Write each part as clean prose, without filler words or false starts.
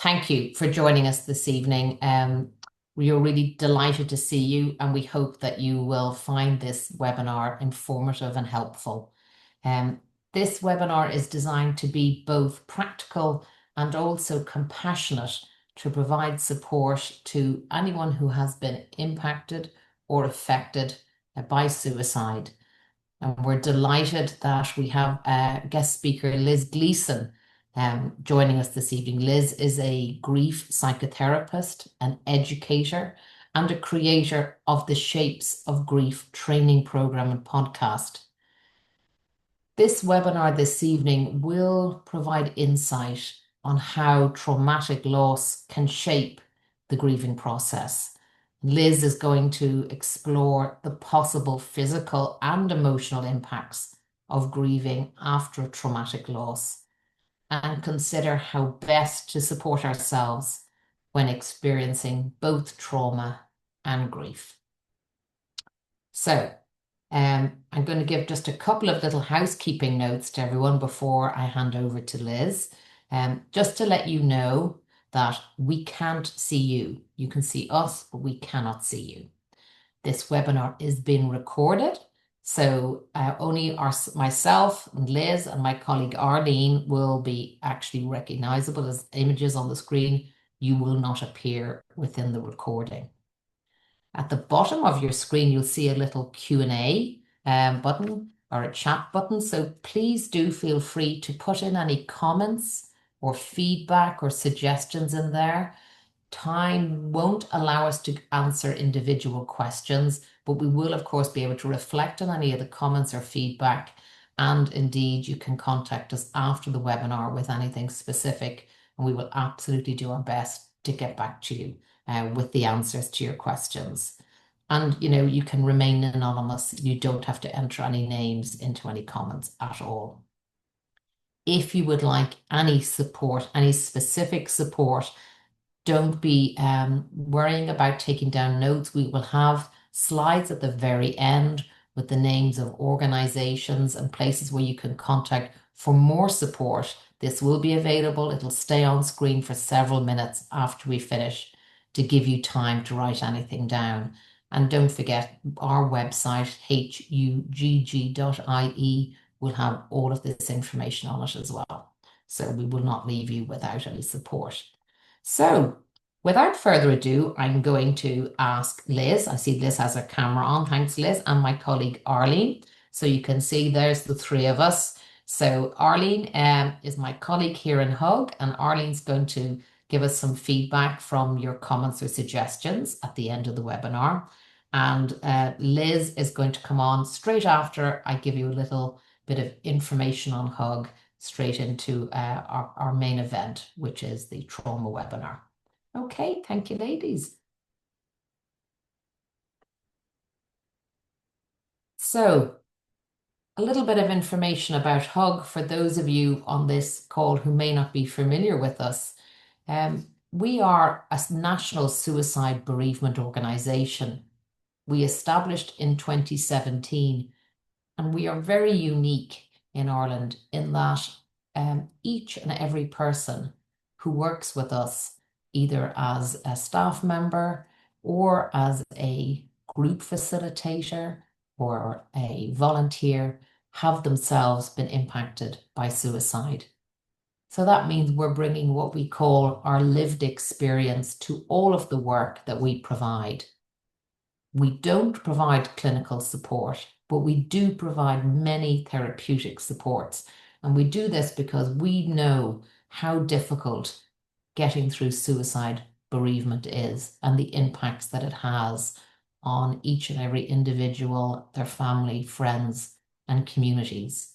Thank you for joining us this evening. We are really delighted to see you, and we hope that you will find this webinar informative and helpful. Um, this webinar is designed to be both practical and also compassionate to provide support to anyone who has been impacted or affected by suicide. And we're delighted that we have guest speaker Liz Gleeson joining us this evening. Liz is a grief psychotherapist, an educator, and a creator of the Shapes of Grief training program and podcast. This webinar this evening will provide insight on how traumatic loss can shape the grieving process. Liz is going to explore the possible physical and emotional impacts of grieving after a traumatic loss and consider how best to support ourselves when experiencing both trauma and grief. So, I'm going to give just a couple of little housekeeping notes to everyone before I hand over to Liz. Just to let you know that we can't see you. You can see us, but we cannot see you. This webinar is being recorded, so only myself and Liz and my colleague Arlene will be actually recognizable as images on the screen. You will not appear within the recording. At the bottom of your screen, you'll see a little Q&A button or a chat button. So please do feel free to put in any comments or feedback or suggestions in there. Time won't allow us to answer individual questions, but we will, of course, be able to reflect on any of the comments or feedback. And indeed, you can contact us after the webinar with anything specific, and we will absolutely do our best to get back to you with the answers to your questions. And, you can remain anonymous. You don't have to enter any names into any comments at all. If you would like any support, any specific support, don't be worrying about taking down notes. We will have slides at the very end with the names of organizations and places where you can contact for more support. This will be available. It'll stay on screen for several minutes after we finish to give you time to write anything down. And don't forget, our website, hugg.ie, will have all of this information on it as well. So we will not leave you without any support. So without further ado, I'm going to ask Liz. I see Liz has her camera on. Thanks, Liz, and my colleague Arlene. So you can see there's the three of us. So Arlene is my colleague here in HUGG, and Arlene's going to give us some feedback from your comments or suggestions at the end of the webinar. And Liz is going to come on straight after I give you a little bit of information on HUGG straight into our main event, which is the trauma webinar. Okay, thank you, ladies. So, a little bit of information about HUGG for those of you on this call who may not be familiar with us. We are a national suicide bereavement organisation. We established in 2017, and we are very unique in Ireland in that each and every person who works with us, either as a staff member or as a group facilitator or a volunteer, have themselves been impacted by suicide. So that means we're bringing what we call our lived experience to all of the work that we provide. We don't provide clinical support, but we do provide many therapeutic supports. And we do this because we know how difficult getting through suicide bereavement is and the impacts that it has on each and every individual, their family, friends, and communities.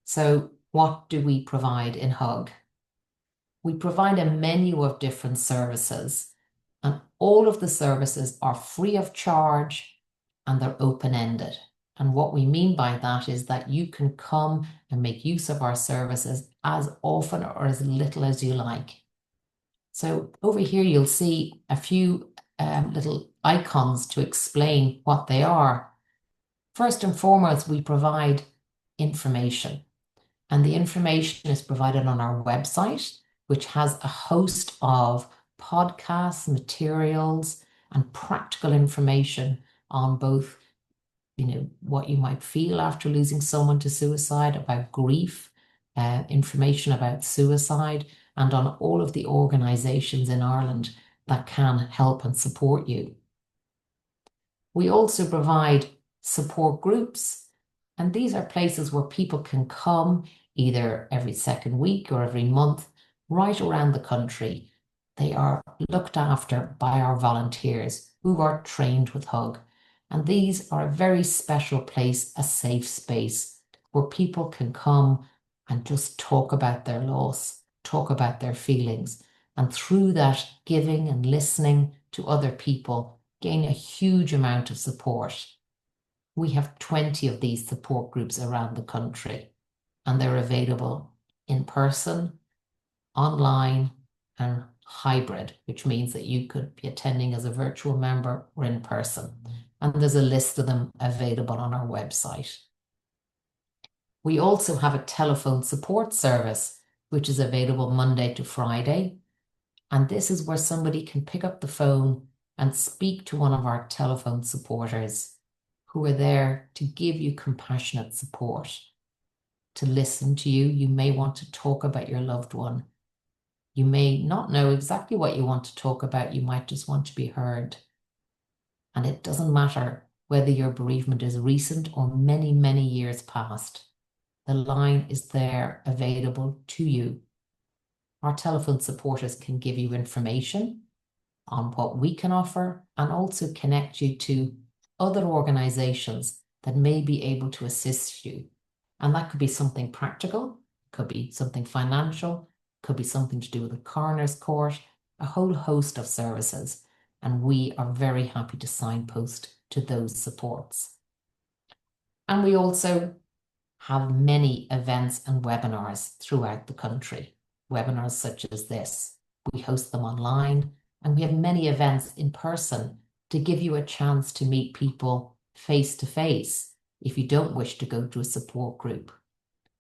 So what do we provide in HUGG? We provide a menu of different services, and all of the services are free of charge and they're open-ended. And what we mean by that is that you can come and make use of our services as often or as little as you like. So over here, you'll see a few little icons to explain what they are. First and foremost, we provide information, and the information is provided on our website. which has a host of podcasts, materials, and practical information on both, what you might feel after losing someone to suicide, about grief, information about suicide, and on all of the organizations in Ireland that can help and support you. We also provide support groups, and these are places where people can come either every second week or every month, right around the country. They are looked after by our volunteers who are trained with HUGG. And these are a very special place, a safe space where people can come and just talk about their loss, talk about their feelings. And through that, giving and listening to other people, gain a huge amount of support. We have 20 of these support groups around the country, and they're available in person, online, and hybrid, which means that you could be attending as a virtual member or in person. And there's a list of them available on our website. We also have a telephone support service, which is available Monday to Friday. And this is where somebody can pick up the phone and speak to one of our telephone supporters who are there to give you compassionate support, to listen to you. You may want to talk about your loved one. You may not know exactly what you want to talk about. You might just want to be heard. And it doesn't matter whether your bereavement is recent or many, many years past. The line is there available to you. Our telephone supporters can give you information on what we can offer and also connect you to other organizations that may be able to assist you. And that could be something practical, could be something financial, could be something to do with the coroner's court, a whole host of services. And we are very happy to signpost to those supports. And we also have many events and webinars throughout the country, webinars such as this. We host them online, and we have many events in person to give you a chance to meet people face to face if you don't wish to go to a support group.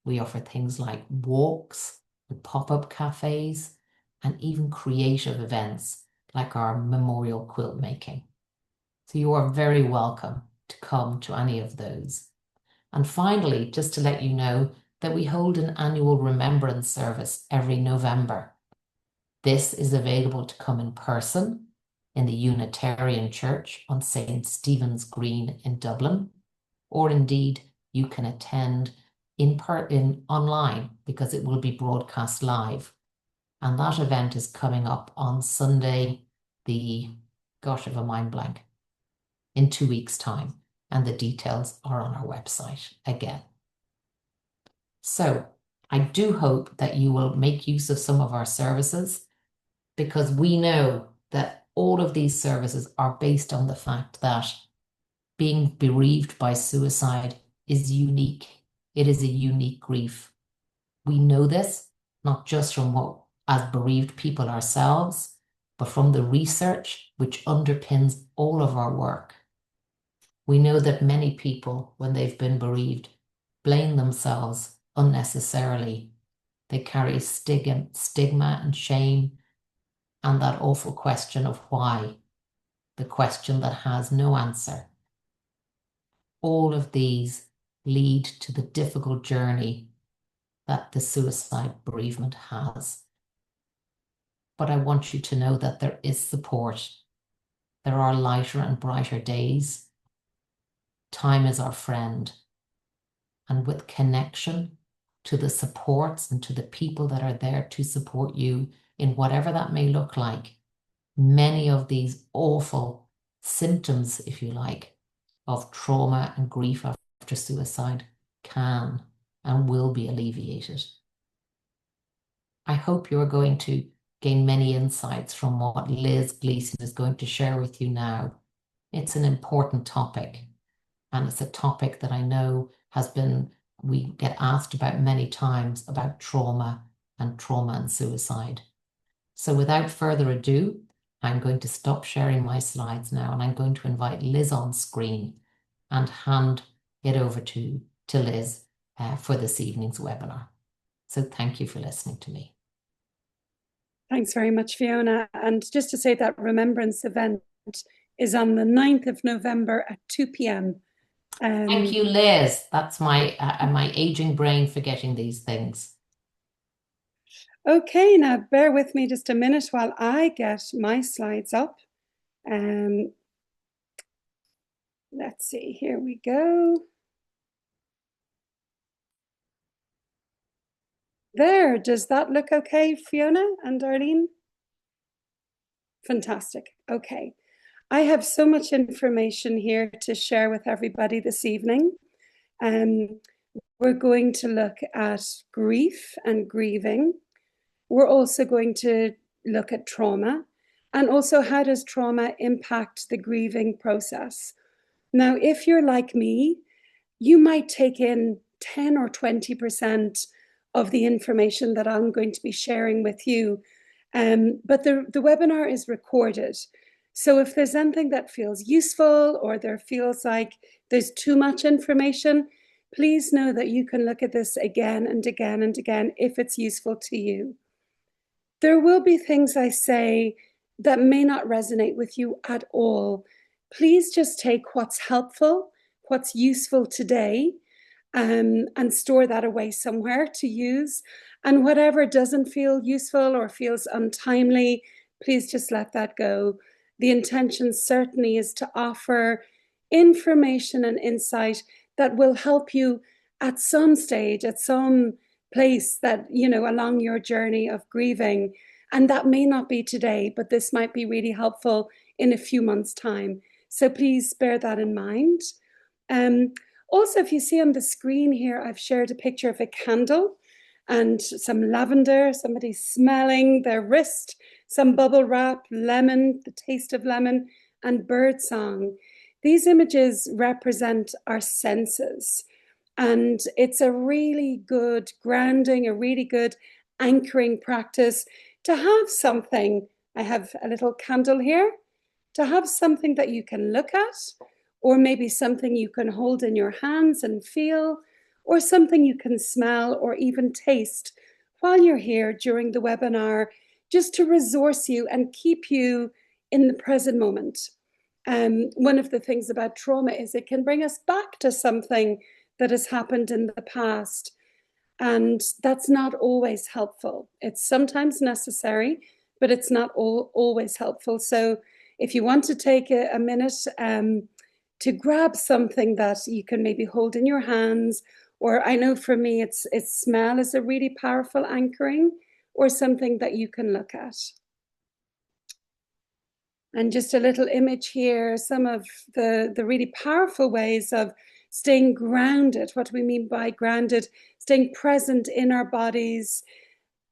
We offer things like walks, pop-up cafes, and even creative events like our memorial quilt making. So you are very welcome to come to any of those. And finally, just to let you know that we hold an annual remembrance service every November. This is available to come in person in the Unitarian Church on St. Stephen's Green in Dublin, or indeed you can attend in online because it will be broadcast live. And that event is coming up on Sunday, gosh, I have a mind blank, in 2 weeks' time. And the details are on our website again. So I do hope that you will make use of some of our services, because we know that all of these services are based on the fact that being bereaved by suicide is unique. It is a unique grief. We know this, not just from what, as bereaved people ourselves, but from the research which underpins all of our work. We know that many people, when they've been bereaved, blame themselves unnecessarily. They carry stigma and shame, and that awful question of why, the question that has no answer. All of these lead to the difficult journey that the suicide bereavement has. But I want you to know that there is support. There are lighter and brighter days. Time is our friend. And with connection to the supports and to the people that are there to support you in whatever that may look like, many of these awful symptoms, if you like, of trauma and grief after suicide can and will be alleviated. I hope you're going to gain many insights from what Liz Gleeson is going to share with you now. It's an important topic, and it's a topic that I know we get asked about many times, about trauma and suicide. So without further ado, I'm going to stop sharing my slides now, and I'm going to invite Liz on screen and hand it over to Liz for this evening's webinar. So thank you for listening to me. Thanks very much, Fiona. And just to say that remembrance event is on the 9th of November at 2 p.m. Thank Um, you, Liz. That's my aging brain forgetting these things. okay, now bear with me just a minute while I get my slides up. Um, let's see, here we go. There, does that look okay, Fiona and Arlene? Fantastic. Okay. I have so much information here to share with everybody this evening. Um, we're going to look at grief and grieving. We're also going to look at trauma and also how does trauma impact the grieving process. Now, if you're like me, you might take in 10 or 20% of the information that I'm going to be sharing with you. But the webinar is recorded. So if there's anything that feels useful or there feels like there's too much information, please know that you can look at this again and again and again if it's useful to you. There will be things I say that may not resonate with you at all. Please just take what's helpful, what's useful today, and store that away somewhere to use. And whatever doesn't feel useful or feels untimely, please just let that go. The intention certainly is to offer information and insight that will help you at some stage, at some place that, along your journey of grieving. And that may not be today, but this might be really helpful in a few months' time. So please bear that in mind. Um, Also, if you see on the screen here, I've shared a picture of a candle and some lavender, somebody smelling their wrist, some bubble wrap, lemon, the taste of lemon, and bird song. These images represent our senses. And it's a really good grounding, a really good anchoring practice to have something. I have a little candle here, to have something that you can look at, or maybe something you can hold in your hands and feel, or something you can smell or even taste while you're here during the webinar, just to resource you and keep you in the present moment. One of the things about trauma is it can bring us back to something that has happened in the past. And that's not always helpful. It's sometimes necessary, but it's not always helpful. So if you want to take a minute to grab something that you can maybe hold in your hands, or I know for me, it's smell is a really powerful anchoring, or something that you can look at. And just a little image here, some of the really powerful ways of staying grounded. What do we mean by grounded? Staying present in our bodies.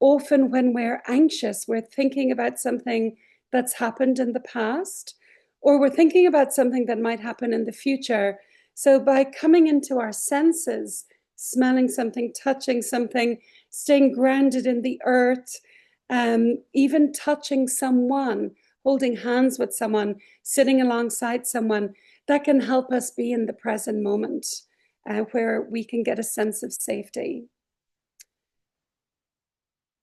Often when we're anxious, we're thinking about something that's happened in the past, or we're thinking about something that might happen in the future. So by coming into our senses, smelling something, touching something, staying grounded in the earth, even touching someone, holding hands with someone, sitting alongside someone, that can help us be in the present moment, where we can get a sense of safety.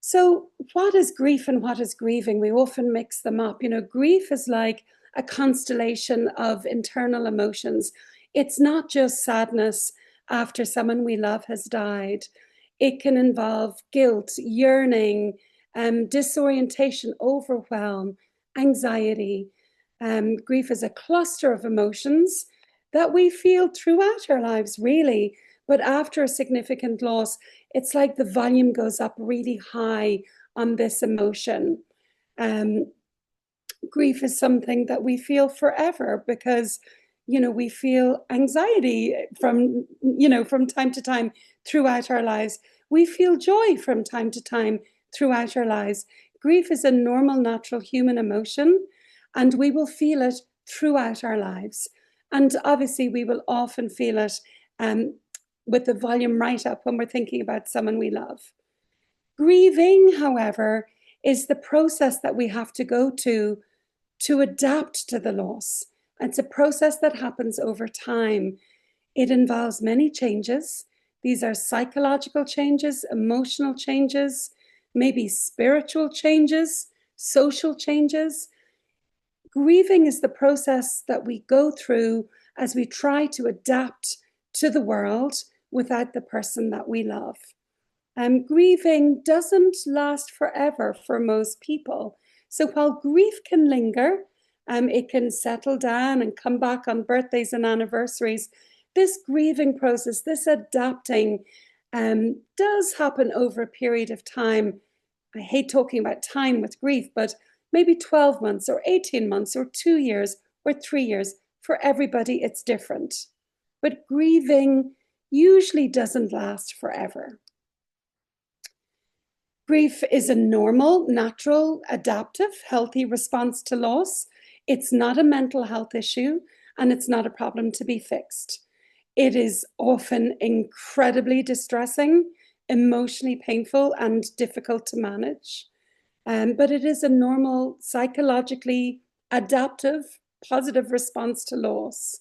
So, what is grief and what is grieving? We often mix them up. Grief is like a constellation of internal emotions. It's not just sadness after someone we love has died. It can involve guilt, yearning, disorientation, overwhelm, anxiety. Grief is a cluster of emotions that we feel throughout our lives, really. But after a significant loss, it's like the volume goes up really high on this emotion. Grief is something that we feel forever because, we feel anxiety from time to time throughout our lives. We feel joy from time to time throughout our lives. Grief is a normal, natural human emotion, and we will feel it throughout our lives. And obviously, we will often feel it with the volume right up when we're thinking about someone we love. Grieving, however, is the process that we have to go to adapt to the loss. It's a process that happens over time. It involves many changes. These are psychological changes, emotional changes, maybe spiritual changes, social changes. Grieving is the process that we go through as we try to adapt to the world without the person that we love. Grieving doesn't last forever for most people. So while grief can linger, it can settle down and come back on birthdays and anniversaries. This grieving process, this adapting, does happen over a period of time. I hate talking about time with grief, but maybe 12 months or 18 months or 2 years or 3 years. For everybody, it's different. But grieving usually doesn't last forever. Grief is a normal, natural, adaptive, healthy response to loss. It's not a mental health issue, and it's not a problem to be fixed. It is often incredibly distressing, emotionally painful, and difficult to manage. But it is a normal, psychologically adaptive, positive response to loss.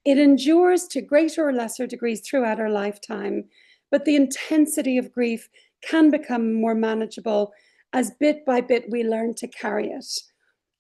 It endures to greater or lesser degrees throughout our lifetime, but the intensity of grief can become more manageable as bit by bit we learn to carry it.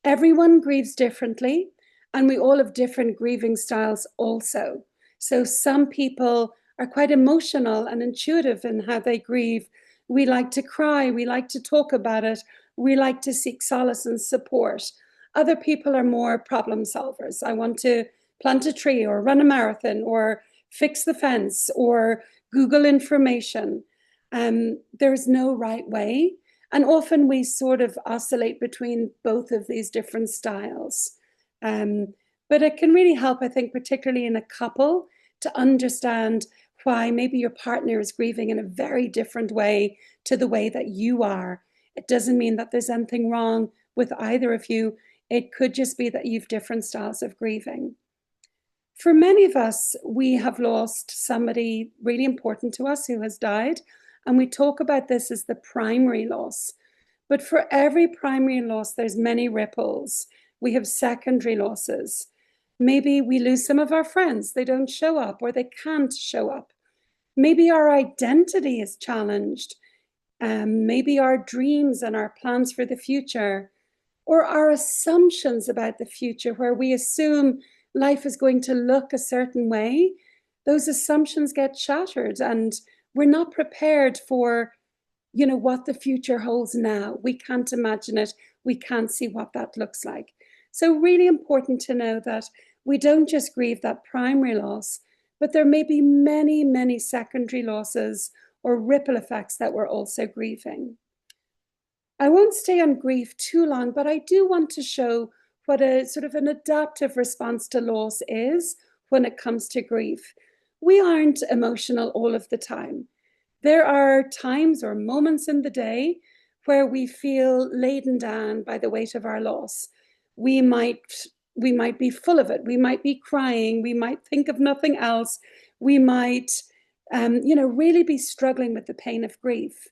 Everyone grieves differently, and we all have different grieving styles also. So some people are quite emotional and intuitive in how they grieve. We like to cry, we like to talk about it, we like to seek solace and support. Other people are more problem solvers. I want to plant a tree or run a marathon or fix the fence or Google information. There's no right way. And often we sort of oscillate between both of these different styles. But it can really help, I think, particularly in a couple, to understand why maybe your partner is grieving in a very different way to the way that you are. It doesn't mean that there's anything wrong with either of you. It could just be that you've different styles of grieving. For many of us, we have lost somebody really important to us who has died, and we talk about this as the primary loss. But for every primary loss, there's many ripples. We have secondary losses. Maybe we lose some of our friends. They don't show up or they can't show up. Maybe our identity is challenged. Maybe our dreams and our plans for the future, or our assumptions about the future, where we assume life is going to look a certain way, those assumptions get shattered and we're not prepared for, what the future holds now. We can't imagine it. We can't see what that looks like. So really important to know that we don't just grieve that primary loss, but there may be many, many secondary losses or ripple effects that we're also grieving. I won't stay on grief too long, but I do want to show what a sort of an adaptive response to loss is when it comes to grief. We aren't emotional all of the time. There are times or moments in the day where we feel laden down by the weight of our loss. We might be full of it. We might be crying. We might think of nothing else. We might, really be struggling with the pain of grief.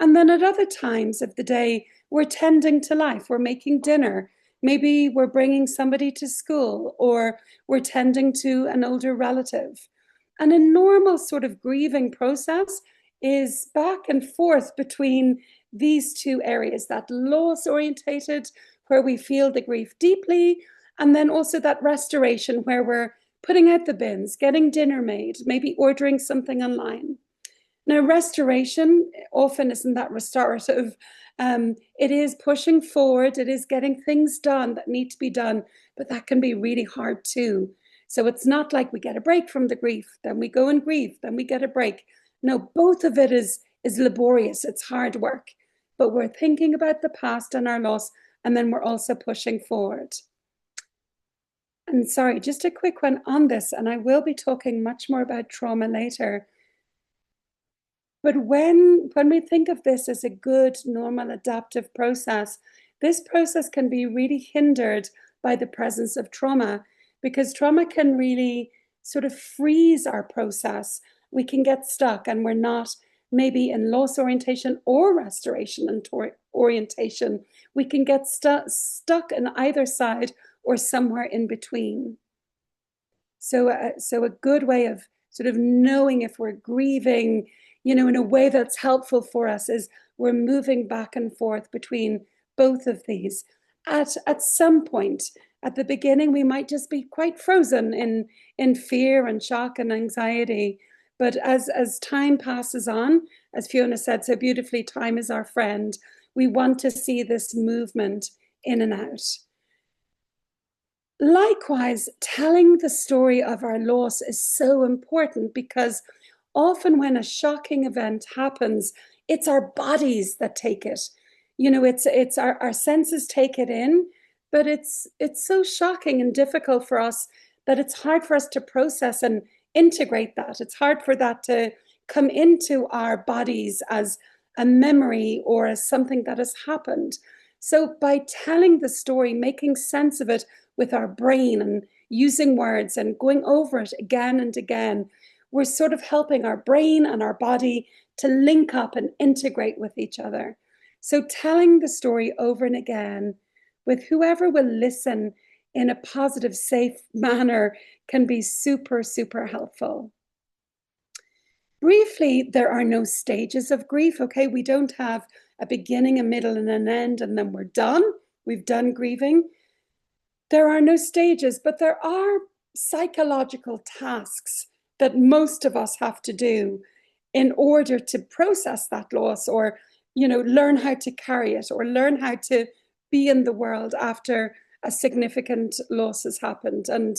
And then at other times of the day, we're tending to life. We're making dinner. Maybe we're bringing somebody to school, or we're tending to an older relative. And a normal sort of grieving process is back and forth between these two areas, that loss orientated, where we feel the grief deeply, and then also that restoration where we're putting out the bins, getting dinner made, maybe ordering something online. Now, restoration often isn't that restorative. It is pushing forward. It is getting things done that need to be done, but that can be really hard too. So it's not like we get a break from the grief, then we go and grieve, then we get a break. No, both of it is laborious. It's hard work, but we're thinking about the past and our loss, and then we're also pushing forward. And sorry, just a quick one on this, and I will be talking much more about trauma later. But when we think of this as a good, normal, adaptive process, this process can be really hindered by the presence of trauma, because trauma can really sort of freeze our process. We can get stuck and we're not maybe in loss orientation or restoration and orientation. We can get stuck in either side or somewhere in between. So a good way of sort of knowing if we're grieving, in a way that's helpful for us is we're moving back and forth between both of these. At some point, at the beginning, we might just be quite frozen in fear and shock and anxiety. But as time passes on, as Fiona said so beautifully, time is our friend. We want to see this movement in and out. Likewise, telling the story of our loss is so important because often when a shocking event happens, it's our bodies that take it. You know, it's our senses take it in, but it's so shocking and difficult for us that it's hard for us to process and integrate that. It's hard for that to come into our bodies as a memory or as something that has happened. So by telling the story, making sense of it with our brain and using words and going over it again and again, we're sort of helping our brain and our body to link up and integrate with each other. So telling the story over and again with whoever will listen in a positive, safe manner can be super, super helpful. Briefly, there are no stages of grief, okay? We don't have a beginning, a middle, and an end, and then we're done. We've done grieving. There are no stages, but there are psychological tasks that most of us have to do in order to process that loss or, you know, learn how to carry it or learn how to be in the world after a significant loss has happened. And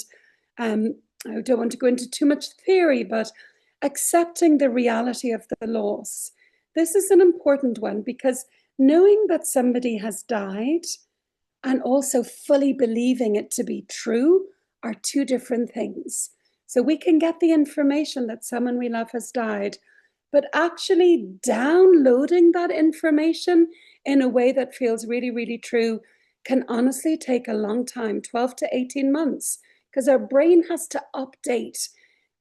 I don't want to go into too much theory, but accepting the reality of the loss. This is an important one because knowing that somebody has died and also fully believing it to be true are two different things. So we can get the information that someone we love has died, but actually downloading that information in a way that feels really, really true can honestly take a long time, 12 to 18 months, because our brain has to update.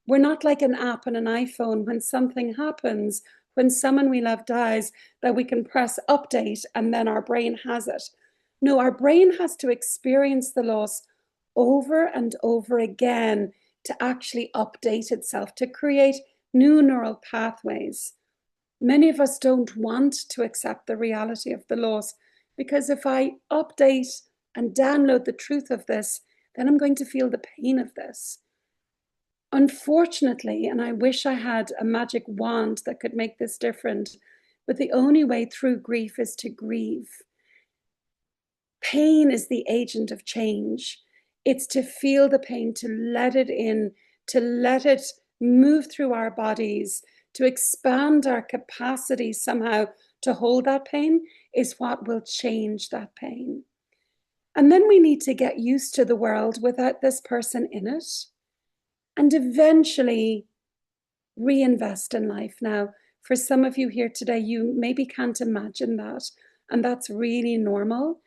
We're not like an app on an iPhone when something happens, when someone we love dies, that we can press update and then our brain has it. No, our brain has to experience the loss over and over again to actually update itself, to create new neural pathways. Many of us don't want to accept the reality of the loss because if I update and download the truth of this, then I'm going to feel the pain of this. Unfortunately, and I wish I had a magic wand that could make this different, but the only way through grief is to grieve. Pain is the agent of change. It's to feel the pain, to let it in, to let it move through our bodies, to expand our capacity somehow to hold that pain is what will change that pain. And then we need to get used to the world without this person in it and eventually reinvest in life. Now, for some of you here today, you maybe can't imagine that, and that's really normal.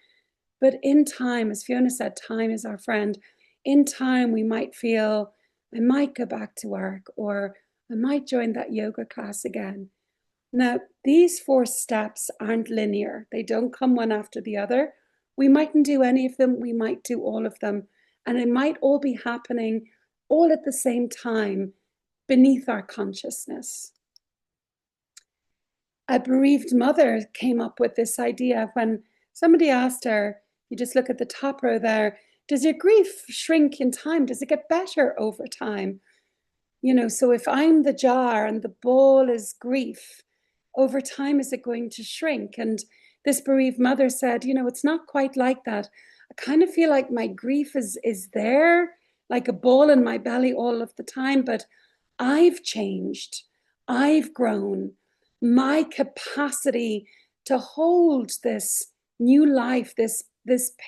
But in time, as Fiona said, time is our friend. In time, we might feel, I might go back to work, or I might join that yoga class again. Now, these 4 steps aren't linear. They don't come one after the other. We mightn't do any of them. We might do all of them. And it might all be happening all at the same time beneath our consciousness. A bereaved mother came up with this idea when somebody asked her, you just look at the top row there, does your grief shrink in time? Does it get better over time? You know, so if I'm the jar and the ball is grief, over time, is it going to shrink? And this bereaved mother said, you know, it's not quite like that. I kind of feel like my grief is there, like a ball in my belly all of the time, but I've changed. I've grown. My capacity to hold this new life, this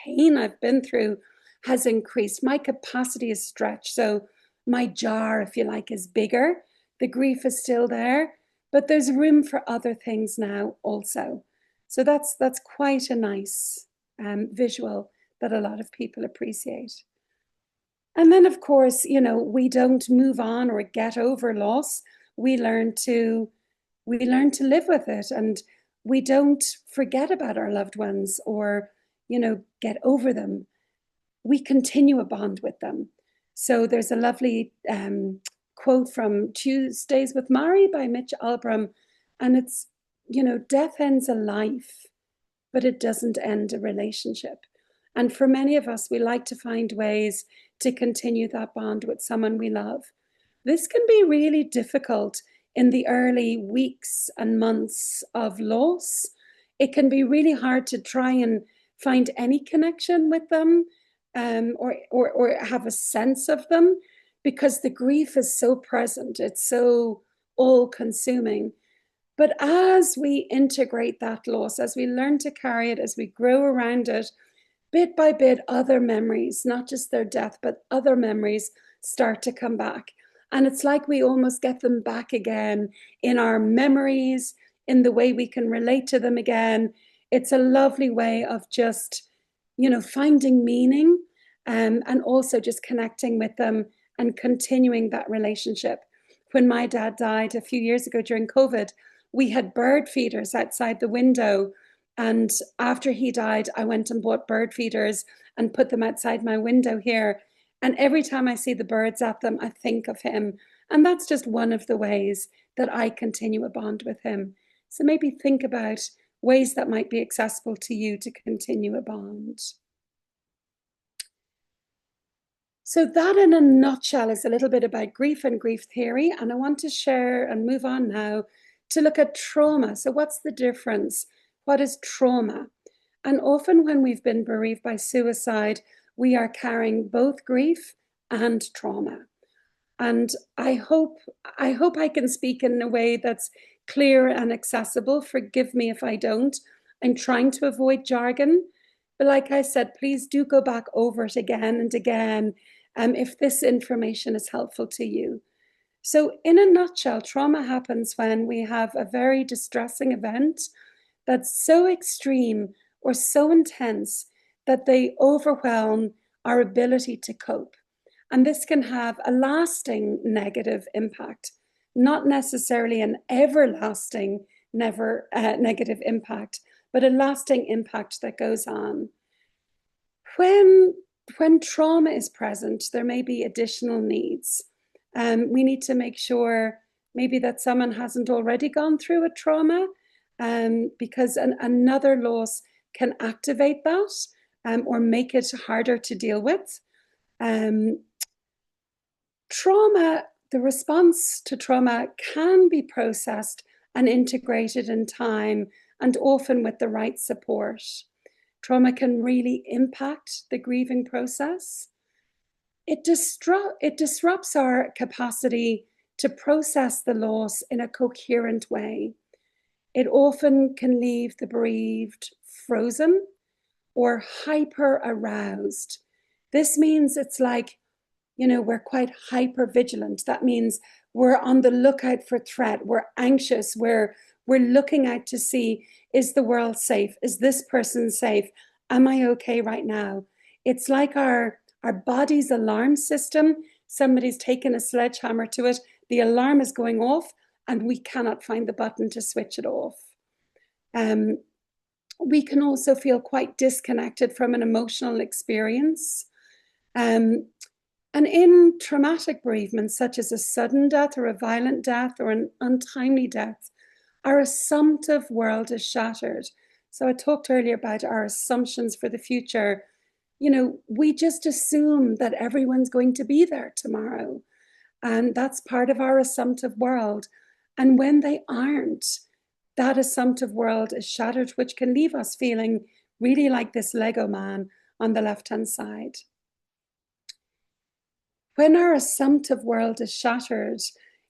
pain I've been through has increased. My capacity is stretched. So my jar, if you like, is bigger. The grief is still there, but there's room for other things now also. So that's quite a nice visual that a lot of people appreciate. And then, of course, you know, we don't move on or get over loss. We learn to live with it, and we don't forget about our loved ones or, you know, get over them. We continue a bond with them. So there's a lovely quote from Tuesdays with Mary by Mitch Albram, and it's death ends a life, but it doesn't end a relationship. And for many of us, we like to find ways to continue that bond with someone we love. This can be really difficult in the early weeks and months of loss. It can be really hard to try and find any connection with them, or have a sense of them, because the grief is so present. It's so all-consuming. But as we integrate that loss, as we learn to carry it, as we grow around it, bit by bit, other memories, not just their death, but other memories start to come back. And it's like we almost get them back again in our memories, in the way we can relate to them again. It's a lovely way of just, finding meaning, and also just connecting with them and continuing that relationship. When my dad died a few years ago during COVID, we had bird feeders outside the window. And after he died, I went and bought bird feeders and put them outside my window here. And every time I see the birds at them, I think of him. And that's just one of the ways that I continue a bond with him. So maybe think about ways that might be accessible to you to continue a bond. So that in a nutshell is a little bit about grief and grief theory. And I want to share and move on now to look at trauma. So what's the difference? What is trauma? And often when we've been bereaved by suicide, we are carrying both grief and trauma. And I hope I can speak in a way that's clear and accessible. Forgive me if I don't. I'm trying to avoid jargon. But like I said, please do go back over it again and again, if this information is helpful to you. So in a nutshell, trauma happens when we have a very distressing event that's so extreme or so intense that they overwhelm our ability to cope. And this can have a lasting negative impact, not necessarily an everlasting negative impact, but a lasting impact that goes on. When trauma is present, there may be additional needs. We need to make sure maybe that someone hasn't already gone through a trauma, because another loss can activate that, or make it harder to deal with. Trauma, the response to trauma can be processed and integrated in time, and often with the right support. Trauma can really impact the grieving process. It disrupts our capacity to process the loss in a coherent way. It often can leave the bereaved frozen or hyper aroused. This means it's like, we're quite hyper vigilant. That means we're on the lookout for threat. We're anxious. We're looking out to see, is the world safe? Is this person safe? Am I okay right now? It's like our body's alarm system. Somebody's taken a sledgehammer to it. The alarm is going off and we cannot find the button to switch it off. We can also feel quite disconnected from an emotional experience. And in traumatic bereavement, such as a sudden death or a violent death or an untimely death, our assumptive world is shattered. So I talked earlier about our assumptions for the future. We just assume that everyone's going to be there tomorrow. And that's part of our assumptive world. And when they aren't, that assumptive world is shattered, which can leave us feeling really like this Lego man on the left-hand side. When our assumptive world is shattered,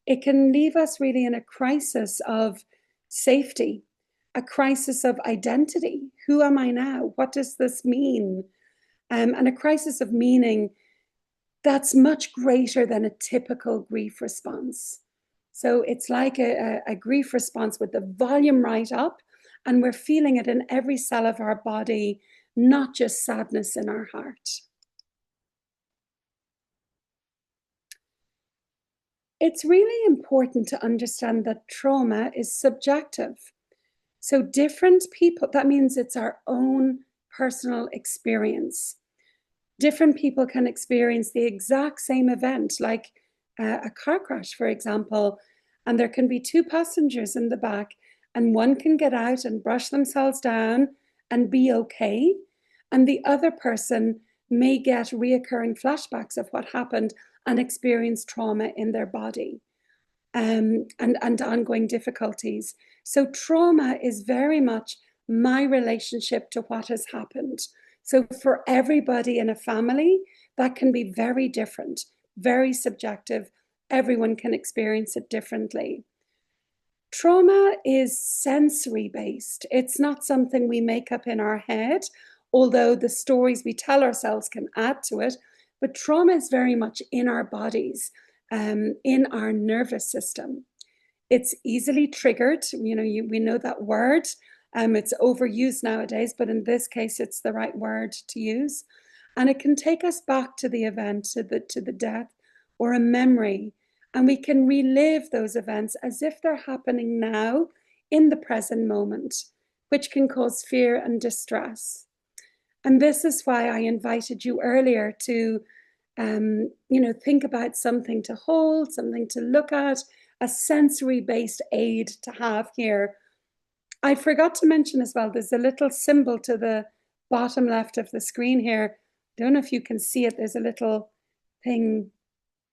it can leave us really in a crisis of safety, a crisis of identity. Who am I now? What does this mean? And a crisis of meaning that's much greater than a typical grief response. So it's like a grief response with the volume right up, and we're feeling it in every cell of our body, not just sadness in our heart. It's really important to understand that trauma is subjective. So different people, that means it's our own personal experience. Different people can experience the exact same event, like a car crash, for example, and there can be two passengers in the back, and one can get out and brush themselves down and be okay, and the other person may get reoccurring flashbacks of what happened and experience trauma in their body, and ongoing difficulties. So trauma is very much my relationship to what has happened. So for everybody in a family, that can be very different, very subjective. Everyone can experience it differently. Trauma is sensory based. It's not something we make up in our head, although the stories we tell ourselves can add to it. But trauma is very much in our bodies, in our nervous system. It's easily triggered. You know, we know that word. It's overused nowadays, but in this case, it's the right word to use. And it can take us back to the event, to the death, or a memory. And we can relive those events as if they're happening now in the present moment, which can cause fear and distress. And this is why I invited you earlier to, think about something to hold, something to look at, a sensory-based aid to have here. I forgot to mention as well, there's a little symbol to the bottom left of the screen here. I don't know if you can see it. There's a little thing.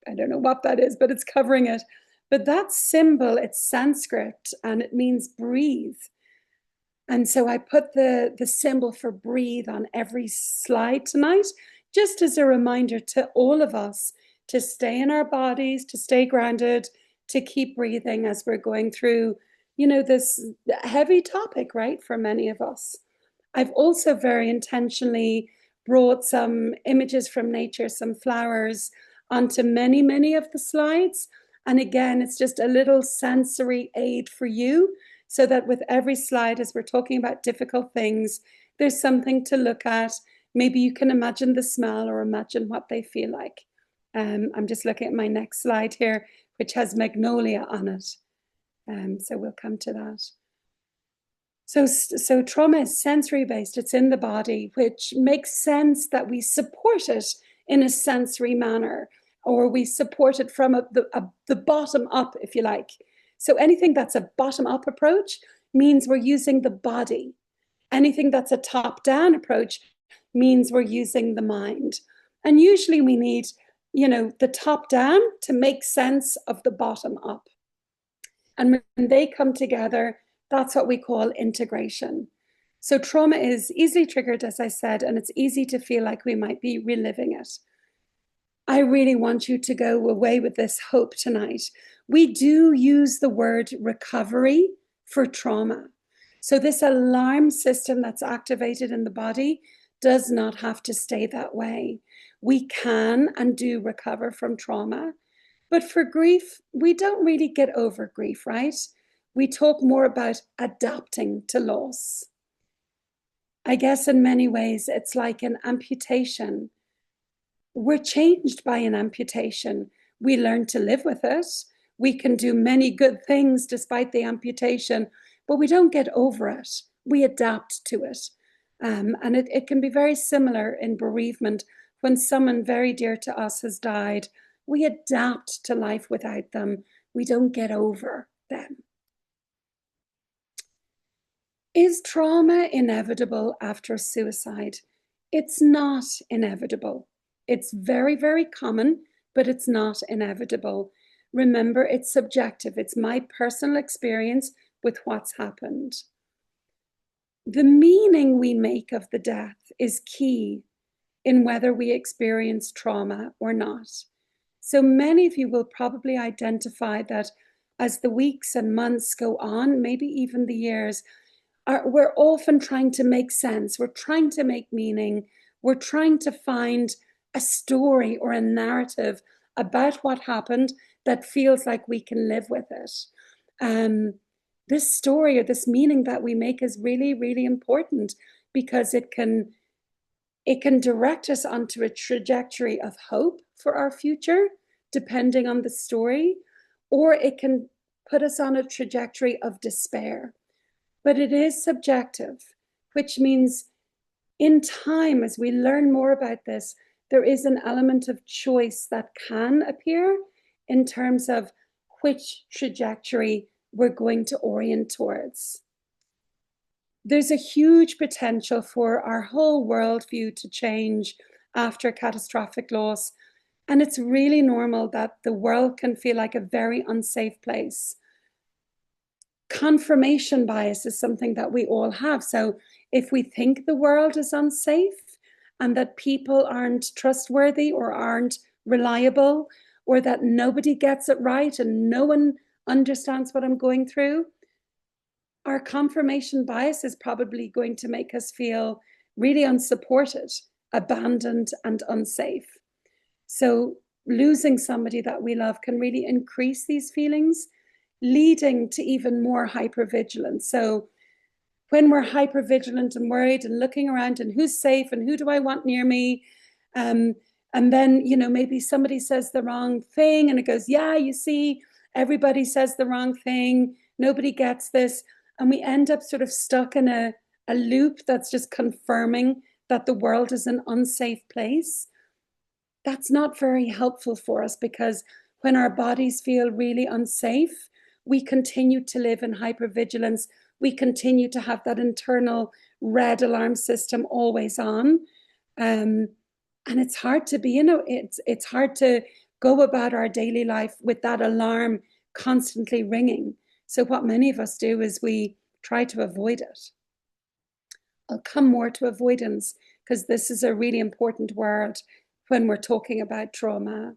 I don't know what that is, but it's covering it. But that symbol, it's Sanskrit, and it means breathe. And so I put the symbol for breathe on every slide tonight, just as a reminder to all of us to stay in our bodies, to stay grounded, to keep breathing as we're going through, this heavy topic, right, for many of us. I've also very intentionally brought some images from nature, some flowers, onto many, many of the slides. And again, it's just a little sensory aid for you, so that with every slide, as we're talking about difficult things, there's something to look at. Maybe you can imagine the smell or imagine what they feel like. I'm just looking at my next slide here, which has magnolia on it. So we'll come to that. So trauma is sensory-based. It's in the body, which makes sense that we support it in a sensory manner, or we support it from the bottom up, if you like. So anything that's a bottom-up approach means we're using the body. Anything that's a top-down approach means we're using the mind. And usually we need, the top-down to make sense of the bottom-up. And when they come together, that's what we call integration. So trauma is easily triggered, as I said, and it's easy to feel like we might be reliving it. I really want you to go away with this hope tonight. We do use the word recovery for trauma. So this alarm system that's activated in the body does not have to stay that way. We can and do recover from trauma. But for grief, we don't really get over grief, right? We talk more about adapting to loss. I guess in many ways, it's like an amputation. We're changed by an amputation. We learn to live with it. We can do many good things despite the amputation, but we don't get over it. We adapt to it. And it can be very similar in bereavement. When someone very dear to us has died, we adapt to life without them. We don't get over them. Is trauma inevitable after suicide? It's not inevitable. It's very, very common, but it's not inevitable. Remember, it's subjective. It's my personal experience with what's happened. The meaning we make of the death is key in whether we experience trauma or not. So many of you will probably identify that as the weeks and months go on, maybe even the years, we're often trying to make sense. We're trying to make meaning. We're trying to find a story or a narrative about what happened that feels like we can live with it. This story or this meaning that we make is really, really important, because it can direct us onto a trajectory of hope for our future, depending on the story, or it can put us on a trajectory of despair. But it is subjective, which means in time, as we learn more about this, there is an element of choice that can appear in terms of which trajectory we're going to orient towards. There's a huge potential for our whole worldview to change after catastrophic loss. And it's really normal that the world can feel like a very unsafe place. Confirmation bias is something that we all have. So if we think the world is unsafe and that people aren't trustworthy or aren't reliable, or that nobody gets it right and no one understands what I'm going through, our confirmation bias is probably going to make us feel really unsupported, abandoned, and unsafe. So losing somebody that we love can really increase these feelings, leading to even more hypervigilance. So when we're hypervigilant and worried and looking around and who's safe and who do I want near me, and then, maybe somebody says the wrong thing and it goes, yeah, you see, everybody says the wrong thing, nobody gets this. And we end up sort of stuck in a loop that's just confirming that the world is an unsafe place. That's not very helpful for us, because when our bodies feel really unsafe, we continue to live in hypervigilance. We continue to have that internal red alarm system always on. And it's hard to be, it's hard to go about our daily life with that alarm constantly ringing. So what many of us do is we try to avoid it. I'll come more to avoidance because this is a really important word when we're talking about trauma.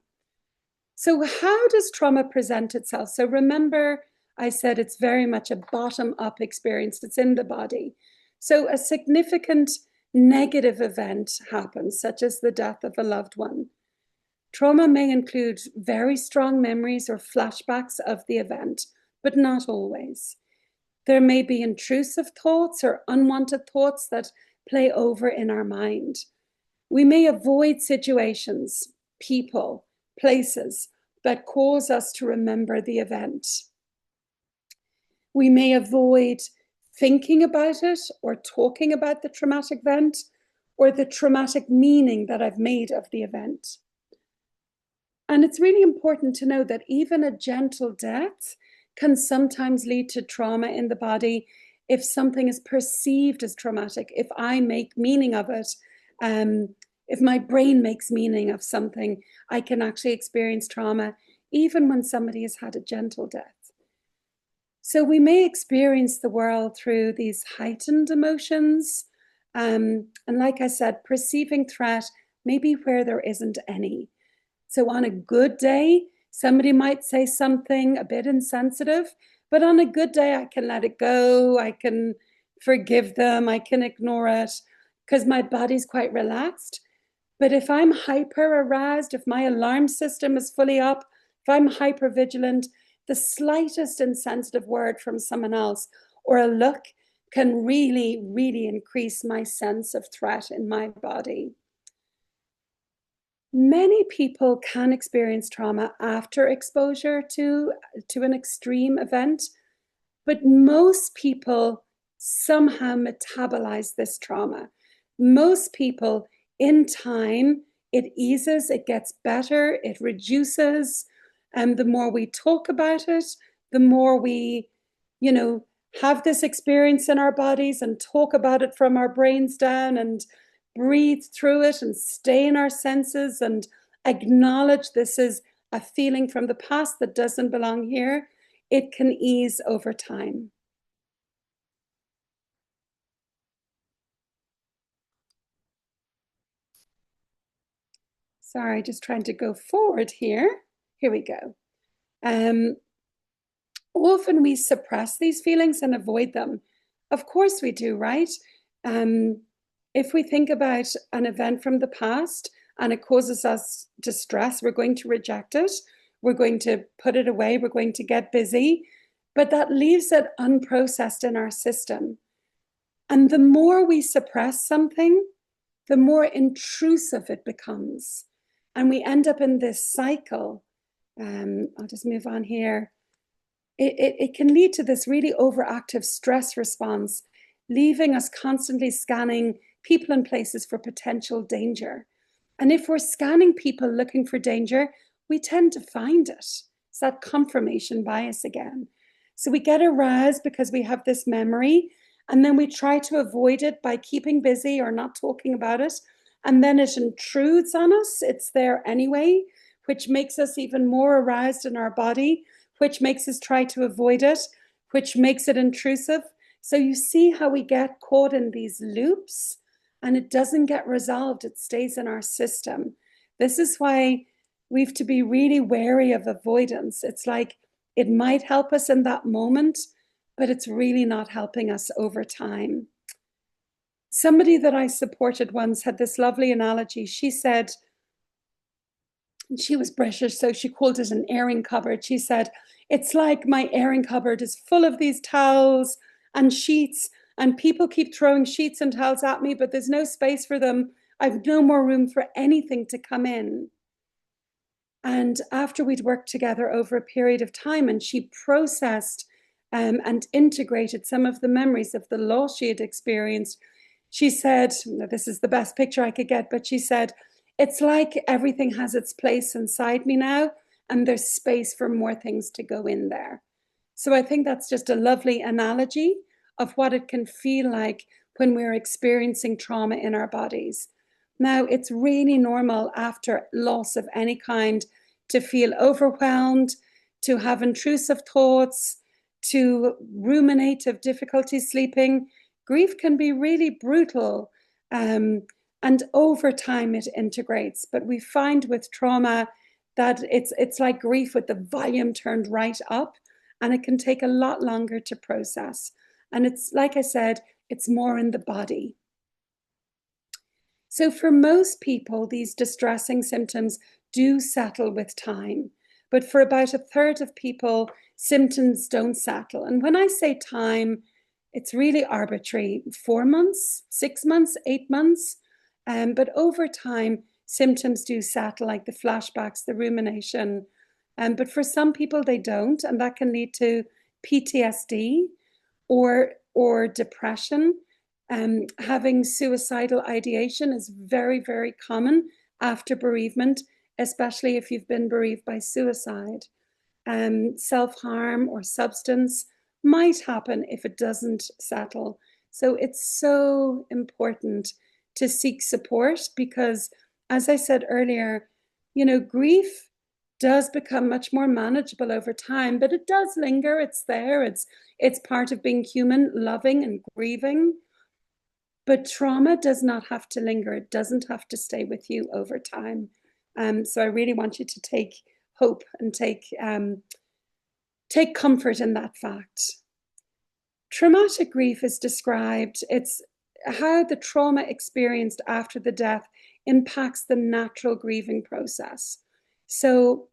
So how does trauma present itself? So remember, I said it's very much a bottom-up experience. It's in the body. So a significant negative event happens, such as the death of a loved one. Trauma may include very strong memories or flashbacks of the event, but not always. There may be intrusive thoughts or unwanted thoughts that play over in our mind. We may avoid situations, people, places that cause us to remember the event. We may avoid thinking about it or talking about the traumatic event or the traumatic meaning that I've made of the event. And it's really important to know that even a gentle death can sometimes lead to trauma in the body if something is perceived as traumatic, if I make meaning of it. If my brain makes meaning of something, I can actually experience trauma even when somebody has had a gentle death. So we may experience the world through these heightened emotions. And like I said, perceiving threat may be where there isn't any. So on a good day, somebody might say something a bit insensitive, but on a good day, I can let it go. I can forgive them. I can ignore it because my body's quite relaxed. But if I'm hyper aroused, if my alarm system is fully up, if I'm hyper vigilant, the slightest insensitive word from someone else or a look can really, really increase my sense of threat in my body. Many people can experience trauma after exposure to an extreme event, but most people somehow metabolize this trauma. Most people, in time, it eases, it gets better, it reduces. And the more we talk about it, the more we, have this experience in our bodies and talk about it from our brains down and breathe through it and stay in our senses and acknowledge this is a feeling from the past that doesn't belong here, it can ease over time. Sorry, just trying to go forward here. Here we go. Often we suppress these feelings and avoid them. Of course we do, right? If we think about an event from the past and it causes us distress, we're going to reject it. We're going to put it away. We're going to get busy. But that leaves it unprocessed in our system. And the more we suppress something, the more intrusive it becomes. And we end up in this cycle. I'll just move on here. It can lead to this really overactive stress response, leaving us constantly scanning people and places for potential danger. And if we're scanning people looking for danger, we tend to find it. It's that confirmation bias again. So we get aroused because we have this memory, and then we try to avoid it by keeping busy or not talking about it. And then it intrudes on us. It's there anyway, which makes us even more aroused in our body, which makes us try to avoid it, which makes it intrusive. So you see how we get caught in these loops and it doesn't get resolved. It stays in our system. This is why we have to be really wary of avoidance. It's like it might help us in that moment, but it's really not helping us over time. Somebody that I supported once had this lovely analogy. She said, she was British, so she called it an airing cupboard. She said, it's like my airing cupboard is full of these towels and sheets, and people keep throwing sheets and towels at me, but there's no space for them. I've no more room for anything to come in. And after we'd worked together over a period of time, and she processed and integrated some of the memories of the loss she had experienced, she said, this is the best picture I could get, but she said, it's like everything has its place inside me now, and there's space for more things to go in there. So I think that's just a lovely analogy of what it can feel like when we're experiencing trauma in our bodies. Now, it's really normal after loss of any kind to feel overwhelmed, to have intrusive thoughts, to ruminate, have difficulty sleeping. Grief can be really brutal, and over time it integrates. But we find with trauma that it's like grief with the volume turned right up, and it can take a lot longer to process. And it's, like I said, it's more in the body. So for most people, these distressing symptoms do settle with time. But for about a third of people, symptoms don't settle. And when I say time, it's really arbitrary. 4 months, 6 months, 8 months. But over time, symptoms do settle, like the flashbacks, the rumination. But for some people, they don't. And that can lead to PTSD or depression. Having suicidal ideation is very, very common after bereavement, especially if you've been bereaved by suicide. Self-harm or substance might happen if it doesn't settle. So it's so important to seek support because, as I said earlier, grief does become much more manageable over time, but it does linger. It's there. It's part of being human, loving and grieving. But trauma does not have to linger. It doesn't have to stay with you over time. So I really want you to take hope and take comfort in that fact. Traumatic grief is described. It's how the trauma experienced after the death impacts the natural grieving process. So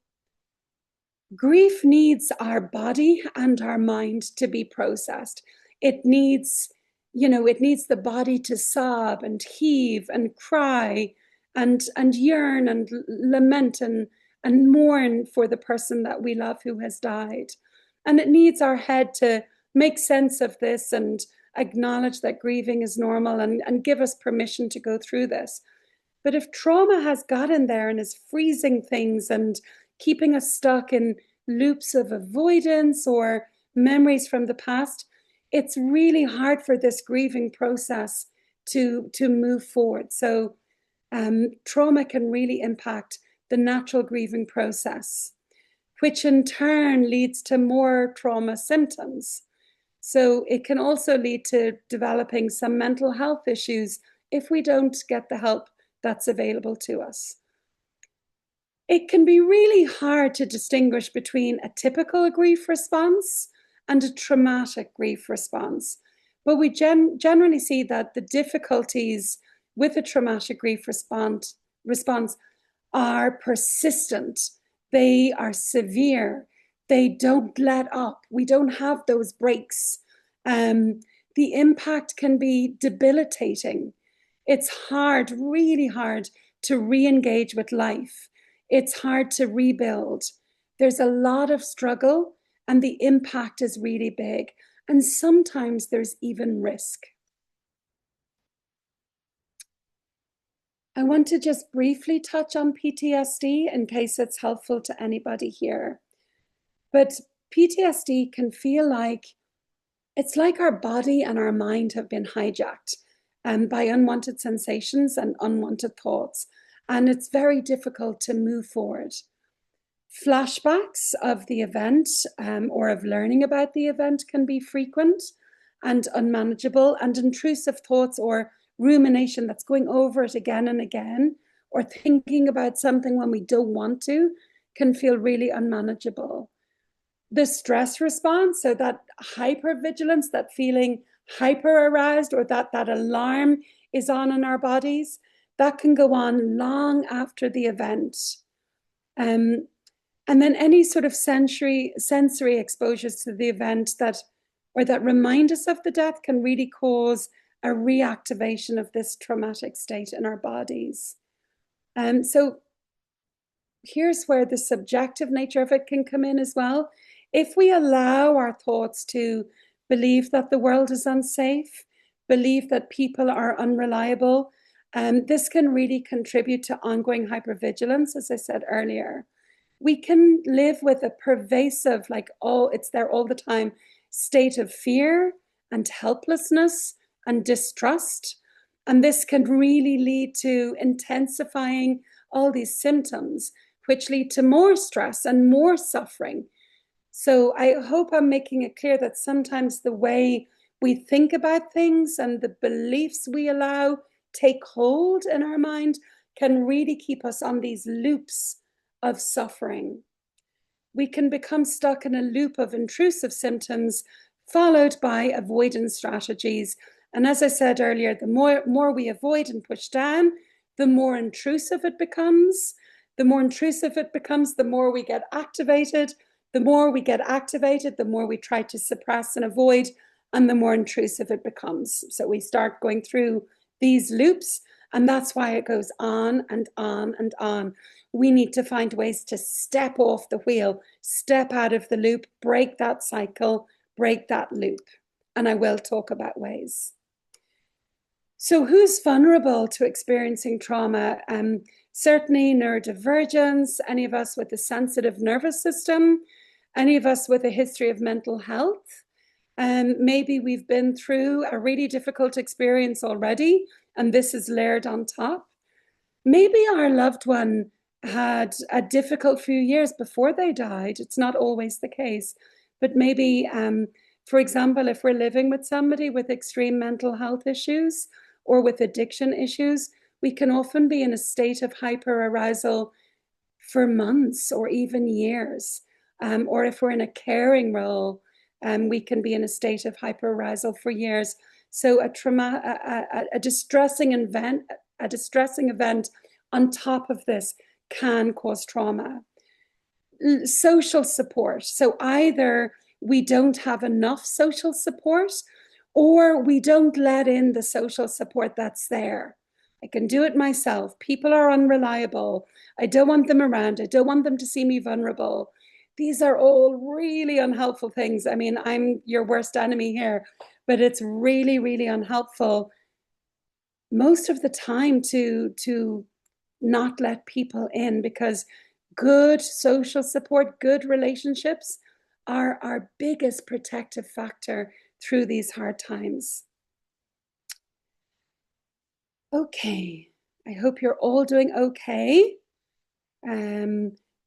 grief needs our body and our mind to be processed. It needs the body to sob and heave and cry and yearn and lament and mourn for the person that we love who has died. And it needs our head to make sense of this and acknowledge that grieving is normal and give us permission to go through this. But if trauma has got in there and is freezing things and keeping us stuck in loops of avoidance or memories from the past, it's really hard for this grieving process to move forward. So trauma can really impact the natural grieving process, which in turn leads to more trauma symptoms. So it can also lead to developing some mental health issues if we don't get the help that's available to us. It can be really hard to distinguish between a typical grief response and a traumatic grief response. But we generally see that the difficulties with a traumatic grief response are persistent. They are severe. They don't let up. We don't have those breaks. The impact can be debilitating. It's hard, really hard to re-engage with life. It's hard to rebuild. There's a lot of struggle and the impact is really big. And sometimes there's even risk. I want to just briefly touch on PTSD in case it's helpful to anybody here. But PTSD can feel like it's like our body and our mind have been hijacked by unwanted sensations and unwanted thoughts. And it's very difficult to move forward. Flashbacks of the event or of learning about the event can be frequent and unmanageable, and intrusive thoughts or rumination that's going over it again and again, or thinking about something when we don't want to, can feel really unmanageable. The stress response, so that hypervigilance, that feeling hyper aroused, or that alarm is on in our bodies, that can go on long after the event. And then any sort of sensory exposures to the event that remind us of the death can really cause a reactivation of this traumatic state in our bodies. So here's where the subjective nature of it can come in as well. If we allow our thoughts to believe that the world is unsafe, believe that people are unreliable, this can really contribute to ongoing hypervigilance, as I said earlier. We can live with a pervasive, like, oh, it's there all the time, state of fear and helplessness and distrust. And this can really lead to intensifying all these symptoms, which lead to more stress and more suffering. So I hope I'm making it clear that sometimes the way we think about things and the beliefs we allow take hold in our mind can really keep us on these loops of suffering. We can become stuck in a loop of intrusive symptoms followed by avoidance strategies. And as I said earlier, the more we avoid and push down, the more intrusive it becomes. The more intrusive it becomes, the more we get activated. The more we get activated, the more we try to suppress and avoid, and the more intrusive it becomes. So we start going through these loops, and that's why it goes on and on and on. We need to find ways to step off the wheel, step out of the loop, break that cycle, break that loop. And I will talk about ways. So who's vulnerable to experiencing trauma? Certainly neurodivergence, any of us with a sensitive nervous system, any of us with a history of mental health. Maybe we've been through a really difficult experience already, and this is layered on top. Maybe our loved one had a difficult few years before they died. It's not always the case, but maybe, for example, if we're living with somebody with extreme mental health issues or with addiction issues, we can often be in a state of hyperarousal for months or even years. Or if we're in a caring role, we can be in a state of hyperarousal for years. So a distressing event on top of this can cause trauma. Social support. So either we don't have enough social support, or we don't let in the social support that's there. I can do it myself. People are unreliable. I don't want them around. I don't want them to see me vulnerable. These are all really unhelpful things. I mean, I'm your worst enemy here, but it's really, really unhelpful most of the time to not let people in, because good social support, good relationships are our biggest protective factor through these hard times. Okay, I hope you're all doing okay.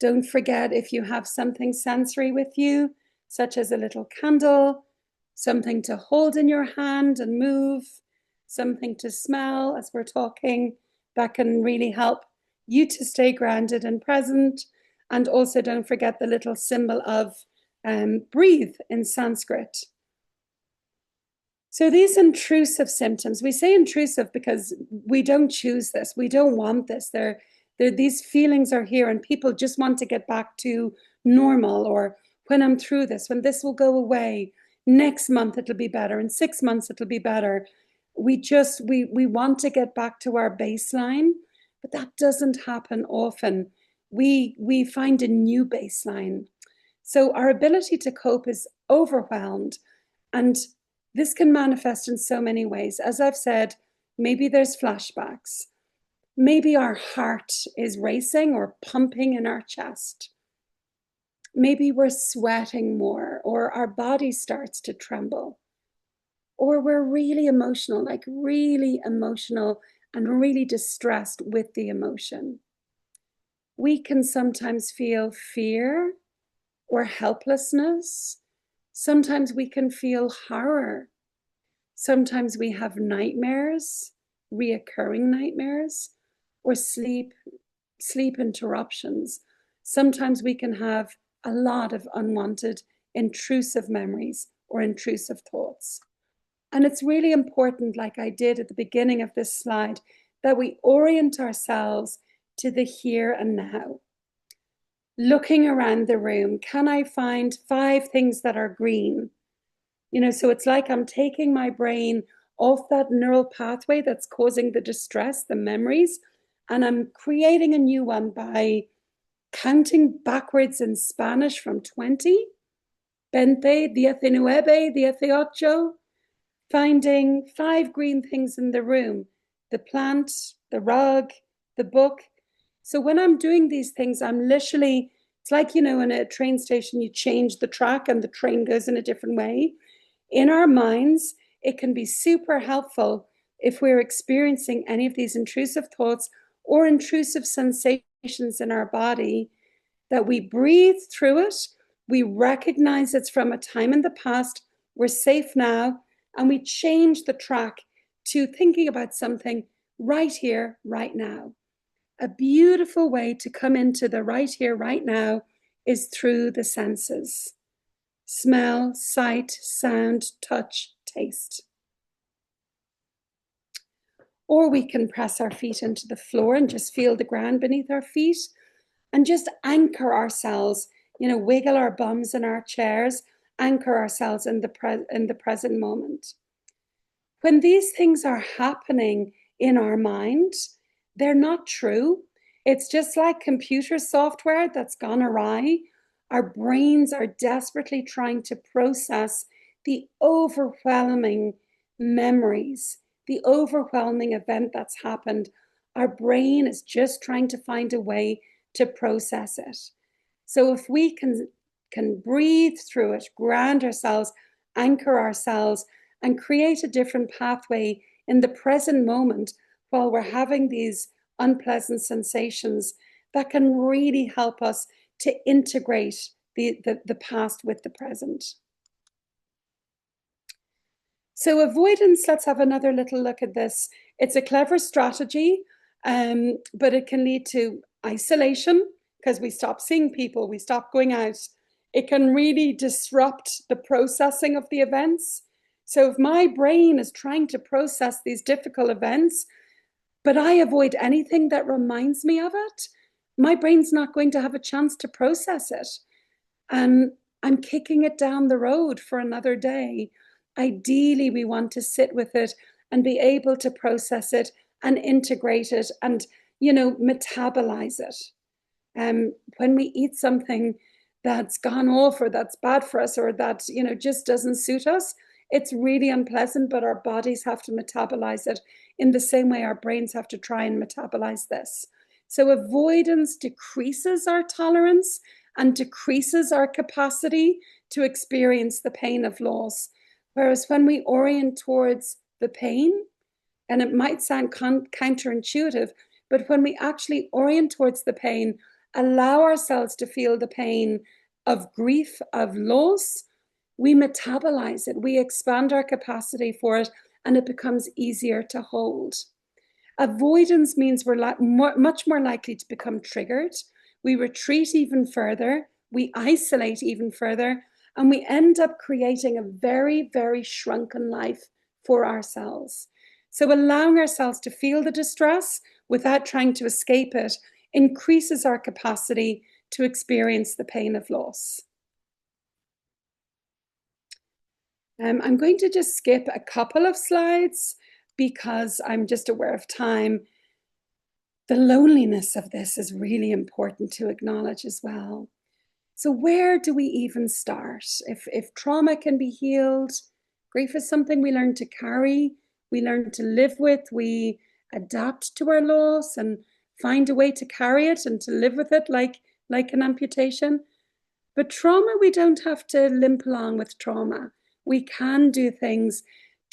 Don't forget, if you have something sensory with you, such as a little candle, something to hold in your hand and move, something to smell as we're talking, that can really help you to stay grounded and present. And also don't forget the little symbol of breathe in Sanskrit. So these intrusive symptoms, we say intrusive because we don't choose this. We don't want this. These feelings are here, and people just want to get back to normal, or when I'm through this, when this will go away, next month it'll be better, in 6 months it'll be better. We want to get back to our baseline, but that doesn't happen often. We find a new baseline. So our ability to cope is overwhelmed, and this can manifest in so many ways. As I've said, maybe there's flashbacks. Maybe our heart is racing or pumping in our chest. Maybe we're sweating more, or our body starts to tremble, or we're really emotional, like really emotional and really distressed with the emotion. We can sometimes feel fear or helplessness. Sometimes we can feel horror. Sometimes we have nightmares, reoccurring nightmares, or sleep interruptions. Sometimes we can have a lot of unwanted, intrusive memories or intrusive thoughts. And it's really important, like I did at the beginning of this slide, that we orient ourselves to the here and now. Looking around the room, can I find 5 things that are green? So it's like I'm taking my brain off that neural pathway that's causing the distress, the memories, and I'm creating a new one by counting backwards in Spanish from 20, 19, 18, finding 5 green things in the room, the plant, the rug, the book. So when I'm doing these things, I'm literally, it's like, in a train station, you change the track and the train goes in a different way. In our minds, it can be super helpful if we're experiencing any of these intrusive thoughts or intrusive sensations in our body, that we breathe through it, we recognize it's from a time in the past, we're safe now, and we change the track to thinking about something right here, right now. A beautiful way to come into the right here, right now is through the senses: smell, sight, sound, touch, taste. Or we can press our feet into the floor and just feel the ground beneath our feet and just anchor ourselves, wiggle our bums in our chairs, anchor ourselves in the present moment. When these things are happening in our mind, they're not true. It's just like computer software that's gone awry. Our brains are desperately trying to process the overwhelming memories, the overwhelming event that's happened. Our brain is just trying to find a way to process it. So if we can breathe through it, ground ourselves, anchor ourselves, and create a different pathway in the present moment while we're having these unpleasant sensations, that can really help us to integrate the past with the present. So avoidance, let's have another little look at this. It's a clever strategy, but it can lead to isolation because we stop seeing people, we stop going out. It can really disrupt the processing of the events. So if my brain is trying to process these difficult events, but I avoid anything that reminds me of it, my brain's not going to have a chance to process it. And I'm kicking it down the road for another day. Ideally, we want to sit with it and be able to process it and integrate it and, metabolize it. When we eat something that's gone off or that's bad for us or that, just doesn't suit us, it's really unpleasant, but our bodies have to metabolize it in the same way our brains have to try and metabolize this. So avoidance decreases our tolerance and decreases our capacity to experience the pain of loss. Whereas when we orient towards the pain, and it might sound counterintuitive, but when we actually orient towards the pain, allow ourselves to feel the pain of grief, of loss, we metabolize it, we expand our capacity for it, and it becomes easier to hold. Avoidance means we're much more likely to become triggered. We retreat even further, we isolate even further, and we end up creating a very, very shrunken life for ourselves. So allowing ourselves to feel the distress without trying to escape it increases our capacity to experience the pain of loss. I'm going to just skip a couple of slides because I'm just aware of time. The loneliness of this is really important to acknowledge as well. So where do we even start? If trauma can be healed, grief is something we learn to carry, we learn to live with, we adapt to our loss and find a way to carry it and to live with it like an amputation. But trauma, we don't have to limp along with trauma. We can do things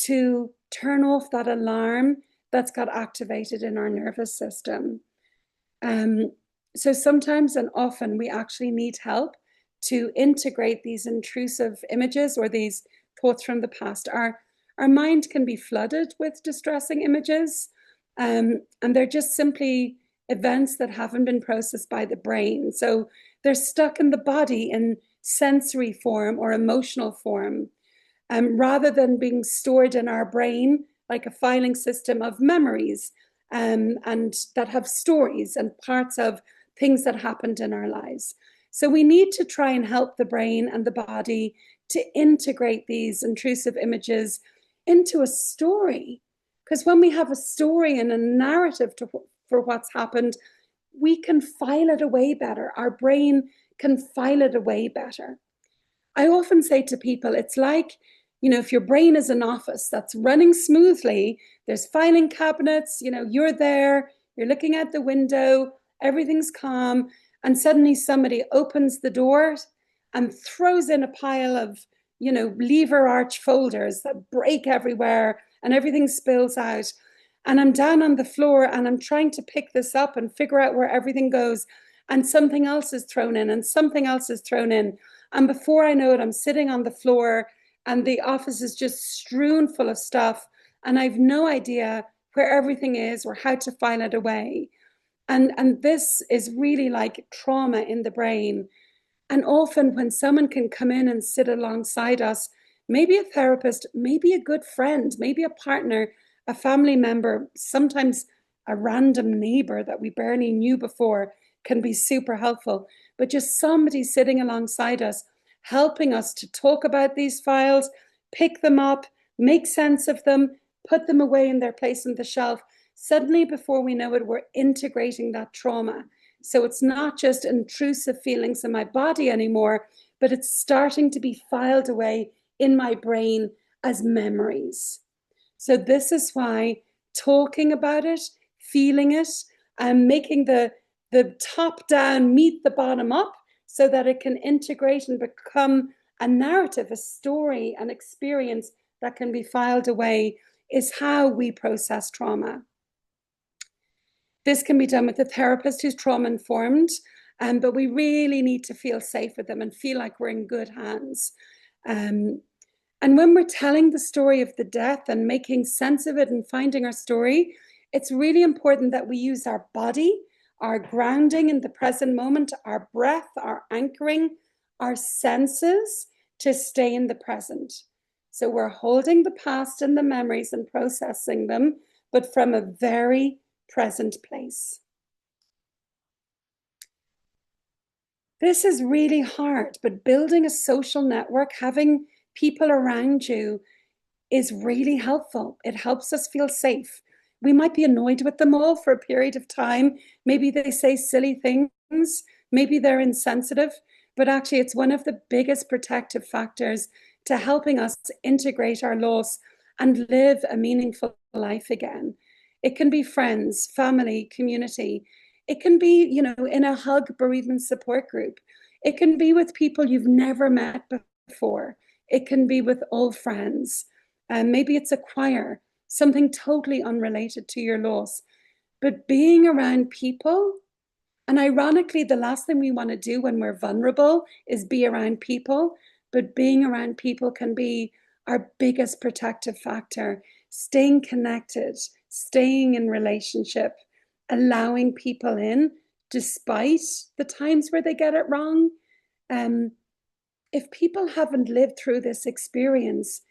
to turn off that alarm that's got activated in our nervous system. So sometimes and often we actually need help to integrate these intrusive images or these thoughts from the past. Our mind can be flooded with distressing images, and they're just simply events that haven't been processed by the brain. So they're stuck in the body in sensory form or emotional form, rather than being stored in our brain like a filing system of memories, and that have stories and parts of things that happened in our lives. So we need to try and help the brain and the body to integrate these intrusive images into a story. Because when we have a story and a narrative for what's happened, we can file it away better. Our brain can file it away better. I often say to people, it's like, if your brain is an office that's running smoothly, there's filing cabinets, you're there, you're looking out the window, everything's calm, and suddenly somebody opens the door and throws in a pile of, lever arch folders that break everywhere and everything spills out. And I'm down on the floor and I'm trying to pick this up and figure out where everything goes. And something else is thrown in and something else is thrown in. And before I know it, I'm sitting on the floor and the office is just strewn full of stuff. And I've no idea where everything is or how to file it away. And this is really like trauma in the brain. And often when someone can come in and sit alongside us, maybe a therapist, maybe a good friend, maybe a partner, a family member, sometimes a random neighbor that we barely knew before, can be super helpful. But just somebody sitting alongside us, helping us to talk about these files, pick them up, make sense of them, put them away in their place on the shelf. Suddenly, before we know it, we're integrating that trauma. So it's not just intrusive feelings in my body anymore, but it's starting to be filed away in my brain as memories. So this is why talking about it, feeling it, and making the top down meet the bottom up so that it can integrate and become a narrative, a story, an experience that can be filed away is how we process trauma. This can be done with a therapist who's trauma informed, but we really need to feel safe with them and feel like we're in good hands. And when we're telling the story of the death and making sense of it and finding our story, it's really important that we use our body, our grounding in the present moment, our breath, our anchoring, our senses to stay in the present. So we're holding the past and the memories and processing them, but from a very present place. This is really hard, but building a social network, having people around you is really helpful. It helps us feel safe. We might be annoyed with them all for a period of time. Maybe they say silly things. Maybe they're insensitive, but actually it's one of the biggest protective factors to helping us integrate our loss and live a meaningful life again. It can be friends, family, community. It can be, in a HUGG bereavement support group. It can be with people you've never met before. It can be with old friends. Maybe it's a choir, something totally unrelated to your loss. But being around people, and ironically, the last thing we want to do when we're vulnerable is be around people, but being around people can be our biggest protective factor. Staying connected, staying in relationship, allowing people in despite the times where they get it wrong. If people haven't lived through this experience,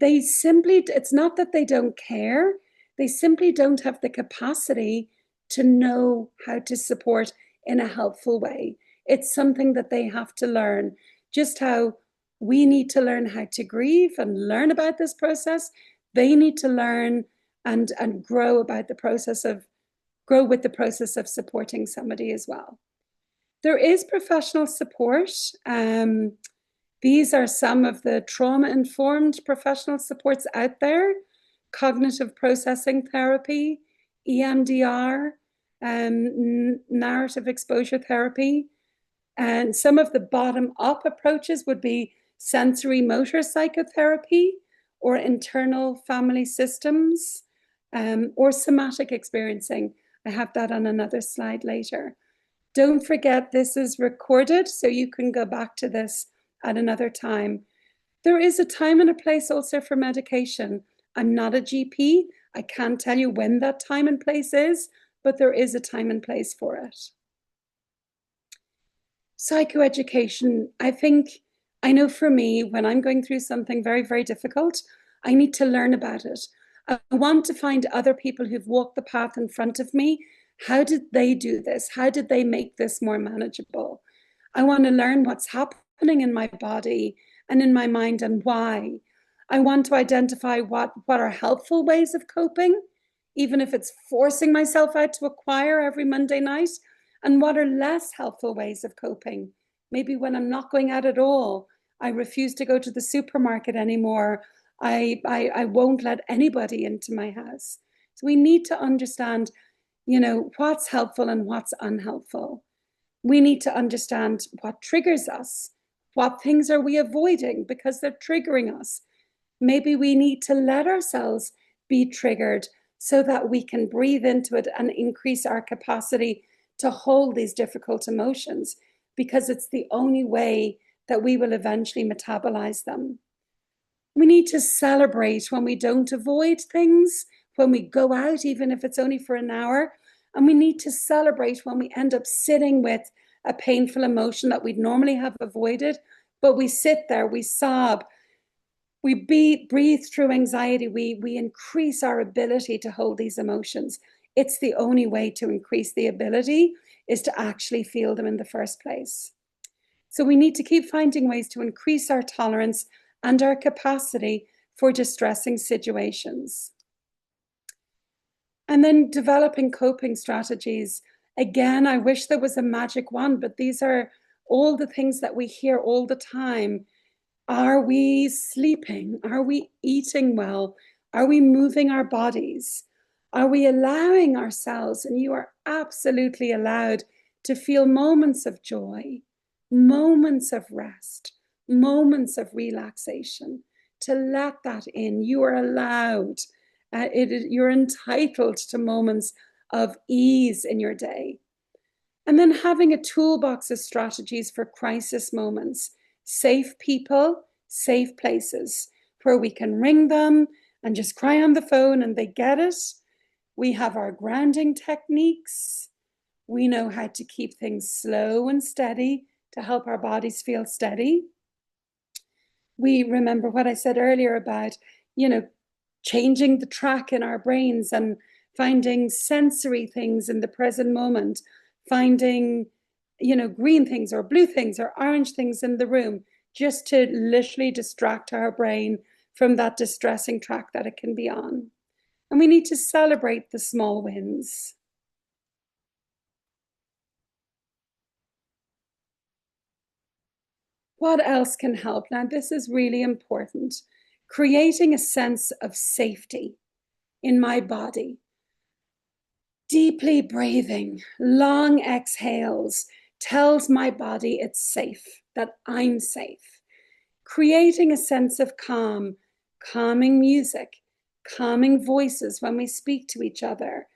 it's not that they don't care, they simply don't have the capacity to know how to support in a helpful way. It's something that they have to learn, just how we need to learn how to grieve and learn about this process. They need to learn and grow with the process of supporting somebody as well. There is professional support. These are some of the trauma-informed professional supports out there: cognitive processing therapy, EMDR, narrative exposure therapy. And some of the bottom-up approaches would be sensory motor psychotherapy or internal family systems, or somatic experiencing. I have that on another slide later. Don't forget, this is recorded, so you can go back to this at another time. There is a time and a place also for medication. I'm not a GP. I can't tell you when that time and place is, but there is a time and place for it. Psychoeducation, I know for me, when I'm going through something very, very difficult, I need to learn about it. I want to find other people who've walked the path in front of me. How did they do this? How did they make this more manageable? I want to learn what's happening in my body and in my mind and why. I want to identify what are helpful ways of coping, even if it's forcing myself out to a choir every Monday night, and what are less helpful ways of coping. Maybe when I'm not going out at all, I refuse to go to the supermarket anymore. I won't let anybody into my house. So we need to understand, what's helpful and what's unhelpful. We need to understand what triggers us. What things are we avoiding because they're triggering us? Maybe we need to let ourselves be triggered so that we can breathe into it and increase our capacity to hold these difficult emotions, because it's the only way that we will eventually metabolize them. We need to celebrate when we don't avoid things, when we go out, even if it's only for an hour. And we need to celebrate when we end up sitting with a painful emotion that we'd normally have avoided, but we sit there, we sob, we breathe through anxiety, we increase our ability to hold these emotions. It's the only way to increase the ability is to actually feel them in the first place. So we need to keep finding ways to increase our tolerance and our capacity for distressing situations. And then developing coping strategies. Again, I wish there was a magic wand, but these are all the things that we hear all the time. Are we sleeping? Are we eating well? Are we moving our bodies? Are we allowing ourselves, and you are absolutely allowed to feel moments of joy, moments of rest, moments of relaxation, to let that in. You are allowed. You're entitled to moments of ease in your day. And then having a toolbox of strategies for crisis moments, safe people, safe places where we can ring them and just cry on the phone and they get it. We have our grounding techniques. We know how to keep things slow and steady to help our bodies feel steady. We remember what I said earlier about, changing the track in our brains and finding sensory things in the present moment, finding, green things or blue things or orange things in the room, just to literally distract our brain from that distressing track that it can be on. And we need to celebrate the small wins. What else can help? Now, this is really important. Creating a sense of safety in my body. Deeply breathing, long exhales tells my body it's safe, that I'm safe. Creating a sense of calm, calming music, calming voices when we speak to each other,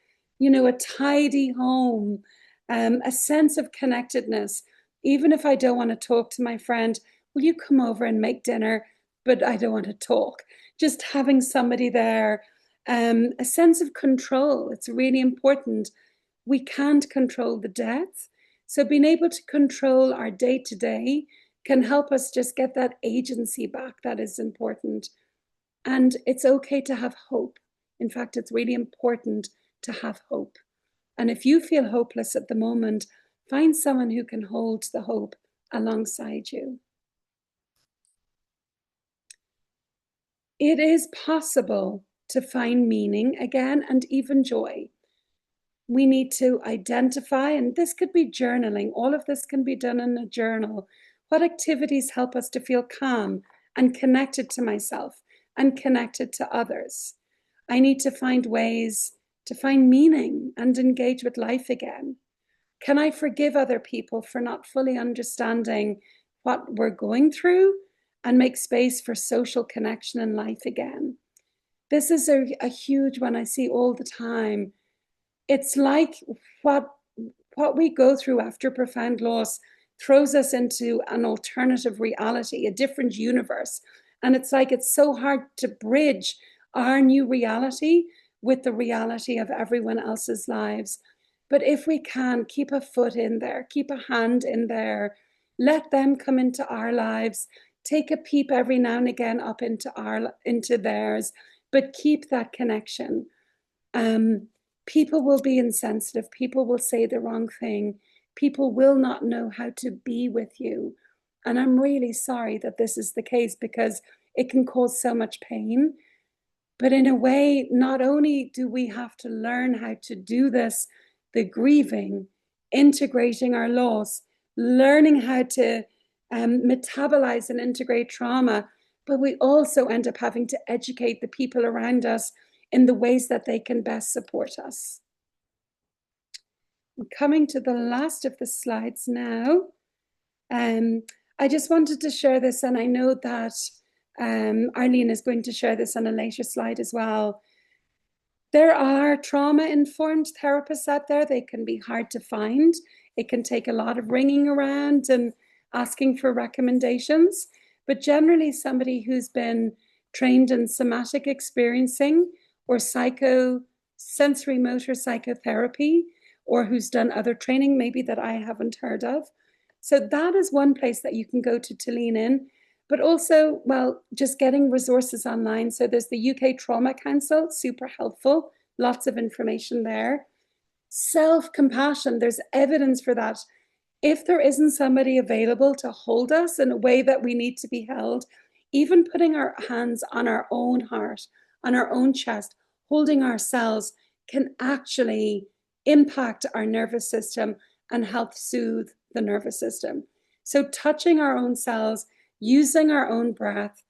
a tidy home, a sense of connectedness. Even if I don't want to talk to my friend, will you come over and make dinner? But I don't want to talk. Just having somebody there, a sense of control. It's really important. We can't control the death. So being able to control our day-to-day can help us just get that agency back. That is important. And it's okay to have hope. In fact, it's really important to have hope. And if you feel hopeless at the moment, find someone who can hold the hope alongside you. It is possible to find meaning again and even joy. We need to identify, and this could be journaling. All of this can be done in a journal. What activities help us to feel calm and connected to myself and connected to others? I need to find ways to find meaning and engage with life again. Can I forgive other people for not fully understanding what we're going through and make space for social connection and life again? This is a huge one I see all the time. It's like what we go through after profound loss throws us into an alternative reality, a different universe. And it's like it's so hard to bridge our new reality with the reality of everyone else's lives. But if we can keep a foot in there, keep a hand in there, let them come into our lives, take a peep every now and again up into theirs, but keep that connection. People will be insensitive. People will say the wrong thing. People will not know how to be with you. And I'm really sorry that this is the case, because it can cause so much pain. But in a way, not only do we have to learn how to do this, the grieving, integrating our loss, learning how to metabolize and integrate trauma, but we also end up having to educate the people around us in the ways that they can best support us. I'm coming to the last of the slides now. I just wanted to share this, and I know that Arlene is going to share this on a later slide as well. There are trauma-informed therapists out there. They can be hard to find. It can take a lot of ringing around and asking for recommendations. But generally, somebody who's been trained in somatic experiencing or sensory motor psychotherapy, or who's done other training maybe that I haven't heard of. So that is one place that you can go to lean in. But also, well, just getting resources online. So there's the UK Trauma Council, super helpful, lots of information there. Self-compassion, there's evidence for that. If there isn't somebody available to hold us in a way that we need to be held, even putting our hands on our own heart, on our own chest, holding ourselves can actually impact our nervous system and help soothe the nervous system. So touching our own selves, using our own breath,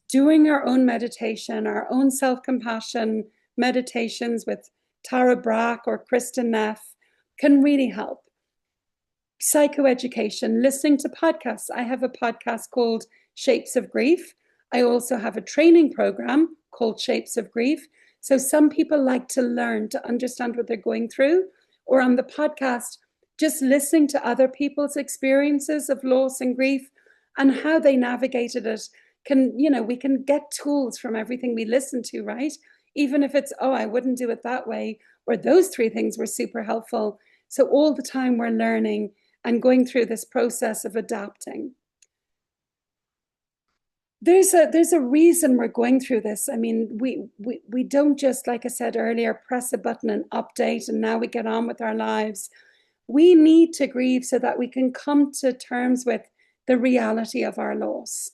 doing our own meditation, our own self-compassion meditations with Tara Brach or Kristen Neff can really help. Psychoeducation, listening to podcasts. I have a podcast called Shapes of Grief. I also have a training program called Shapes of Grief. So some people like to learn, to understand what they're going through, or on the podcast, just listening to other people's experiences of loss and grief and how they navigated it. We can get tools from everything we listen to, right? Even if it's, oh, I wouldn't do it that way, or those 3 things were super helpful. So all the time we're learning and going through this process of adapting. There's a reason we're going through this. I mean, we don't just, like I said earlier, press a button and update and now we get on with our lives. We need to grieve so that we can come to terms with the reality of our loss.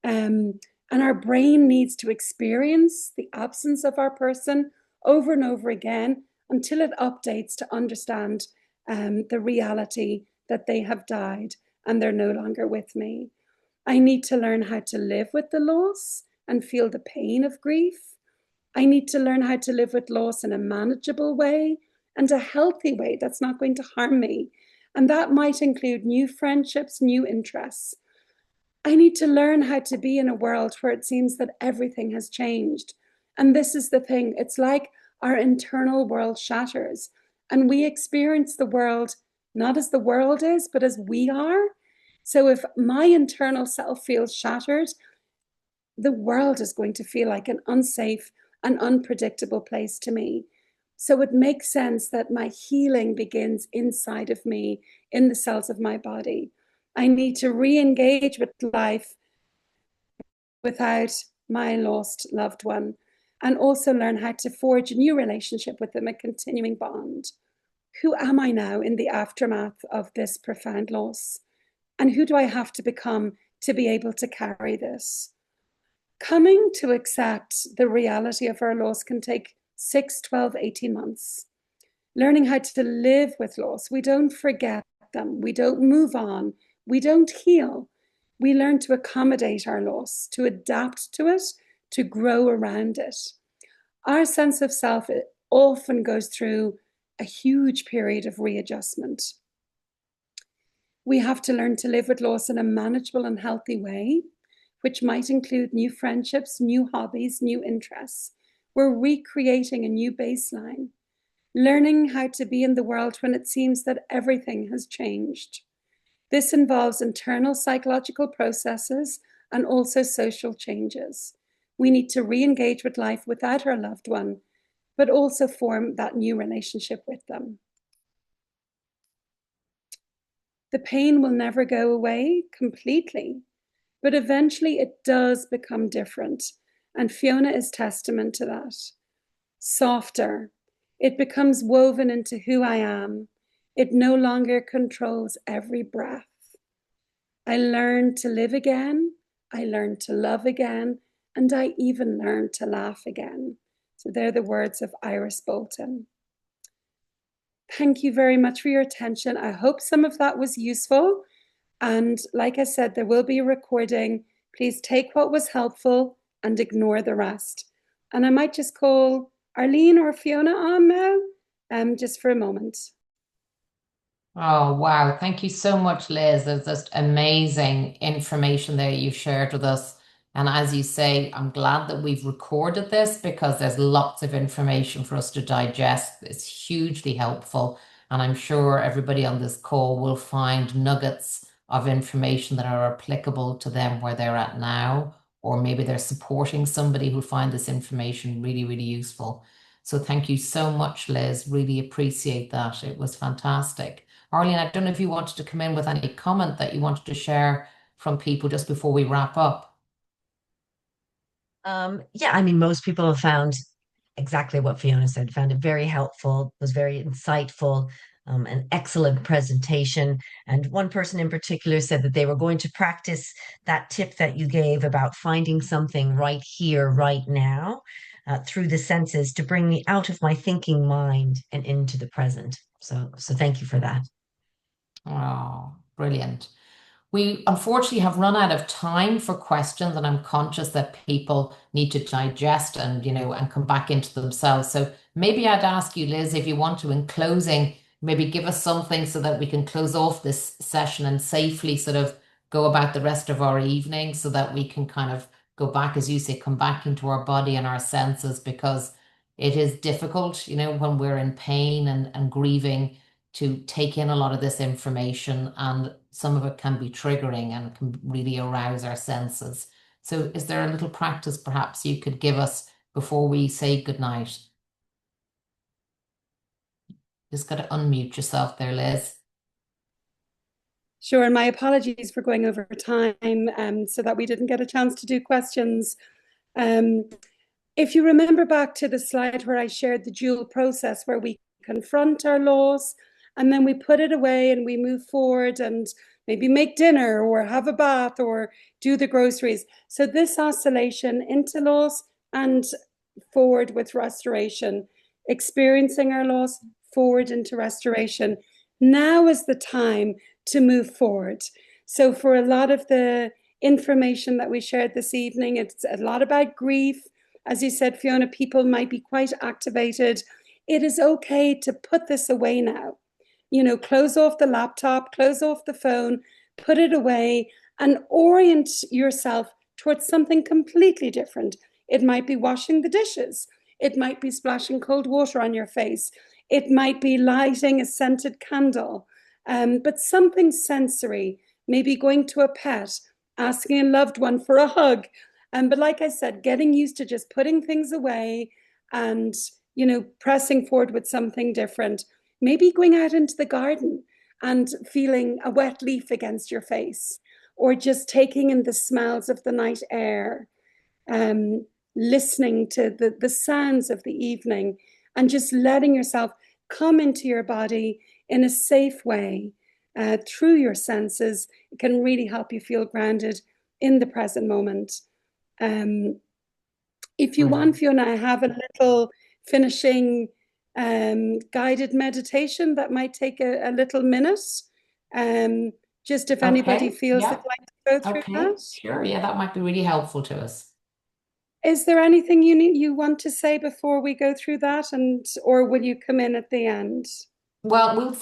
And our brain needs to experience the absence of our person over and over again until it updates to understand the reality that they have died and they're no longer with me. I need to learn how to live with the loss and feel the pain of grief. I need to learn how to live with loss in a manageable way and a healthy way that's not going to harm me. And that might include new friendships, new interests. I need to learn how to be in a world where it seems that everything has changed. And this is the thing. It's like our internal world shatters and we experience the world not as the world is, but as we are. So if my internal self feels shattered, the world is going to feel like an unsafe and unpredictable place to me. So it makes sense that my healing begins inside of me, in the cells of my body. I need to re-engage with life without my lost loved one, and also learn how to forge a new relationship with them, a continuing bond. Who am I now in the aftermath of this profound loss? And who do I have to become to be able to carry this? Coming to accept the reality of our loss can take 6, 12, 18 months. Learning how to live with loss. We don't forget them. We don't move on. We don't heal. We learn to accommodate our loss, to adapt to it, to grow around it. Our sense of self often goes through a huge period of readjustment. We have to learn to live with loss in a manageable and healthy way, which might include new friendships, new hobbies, new interests. We're recreating a new baseline, learning how to be in the world when it seems that everything has changed. This involves internal psychological processes and also social changes. We need to re-engage with life without our loved one, but also form that new relationship with them. The pain will never go away completely, but eventually it does become different. And Fiona is testament to that. Softer. It becomes woven into who I am. It no longer controls every breath. I learned to live again. I learned to love again. And I even learned to laugh again. So they're the words of Iris Bolton. Thank you very much for your attention. I hope some of that was useful. And like I said, there will be a recording. Please take what was helpful and ignore the rest. And I might just call Arlene or Fiona on now, just for a moment. Oh, wow. Thank you so much, Liz. There's just amazing information there you've shared with us. And as you say, I'm glad that we've recorded this because there's lots of information for us to digest. It's hugely helpful. And I'm sure everybody on this call will find nuggets of information that are applicable to them where they're at now, or maybe they're supporting somebody who find this information really, really useful. So thank you so much, Liz. Really appreciate that. It was fantastic. Arlene, I don't know if you wanted to come in with any comment that you wanted to share from people just before we wrap up. Yeah, I mean, most people have found exactly what Fiona said, found it very helpful, was very insightful, an excellent presentation. And one person in particular said that they were going to practice that tip that you gave about finding something right here, right now, through the senses to bring me out of my thinking mind and into the present. So thank you for that. Oh, brilliant. We unfortunately have run out of time for questions, and I'm conscious that people need to digest and come back into themselves. So maybe I'd ask you, Liz, if you want to, in closing, maybe give us something so that we can close off this session and safely sort of go about the rest of our evening so that we can kind of go back, as you say, come back into our body and our senses because it is difficult, when we're in pain and grieving to take in a lot of this information, and some of it can be triggering and can really arouse our senses. So is there a little practice perhaps you could give us before we say goodnight? Just got to unmute yourself there, Liz. Sure, and my apologies for going over time so that we didn't get a chance to do questions. If you remember back to the slide where I shared the dual process where we confront our loss and then we put it away and we move forward and maybe make dinner or have a bath or do the groceries. So this oscillation into loss and forward with restoration, experiencing our loss, forward into restoration. Now is the time to move forward. So for a lot of the information that we shared this evening, it's a lot about grief. As you said, Fiona, people might be quite activated. It is okay to put this away now. Close off the laptop, close off the phone, put it away, and orient yourself towards something completely different. It might be washing the dishes. It might be splashing cold water on your face. It might be lighting a scented candle, but something sensory, maybe going to a pet, asking a loved one for a hug. But like I said, getting used to just putting things away and, pressing forward with something different. Maybe going out into the garden and feeling a wet leaf against your face, or just taking in the smells of the night air, listening to the sounds of the evening, and just letting yourself come into your body in a safe way through your senses. It can really help you feel grounded in the present moment. If you want, Fiona, I have a little finishing guided meditation that might take a little minute. Just if anybody feels they'd like to go through that. Sure. Yeah, that might be really helpful to us. Is there anything you want to say before we go through that, or will you come in at the end? Well,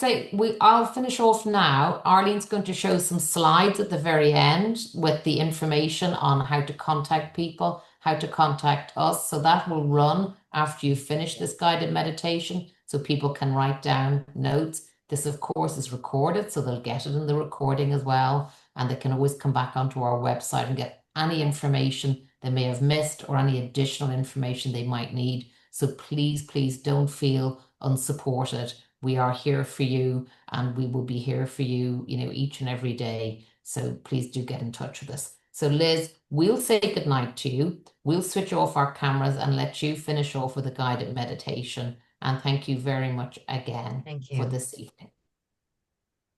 I'll finish off now. Arlene's going to show some slides at the very end with the information on how to contact people, how to contact us. So that will run after you finish this guided meditation, so people can write down notes. This, of course, is recorded, so they'll get it in the recording as well. And they can always come back onto our website and get any information they may have missed or any additional information they might need. So please, please don't feel unsupported. We are here for you, and we will be here for you, each and every day. So please do get in touch with us. So Liz, we'll say goodnight to you. We'll switch off our cameras and let you finish off with a guided meditation. And thank you very much again Thank for you. this evening.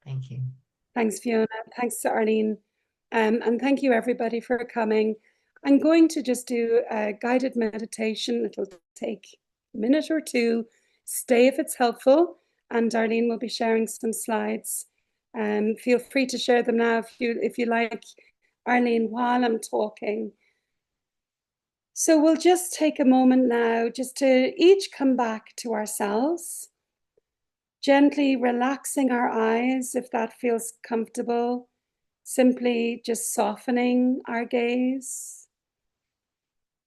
Thank you. Thanks, Fiona. Thanks to Arlene. And thank you, everybody, for coming. I'm going to just do a guided meditation. It'll take a minute or two. Stay if it's helpful. And Arlene will be sharing some slides. Feel free to share them now if you like, Arlene, while I'm talking. So we'll just take a moment now just to each come back to ourselves, gently relaxing our eyes if that feels comfortable, simply just softening our gaze.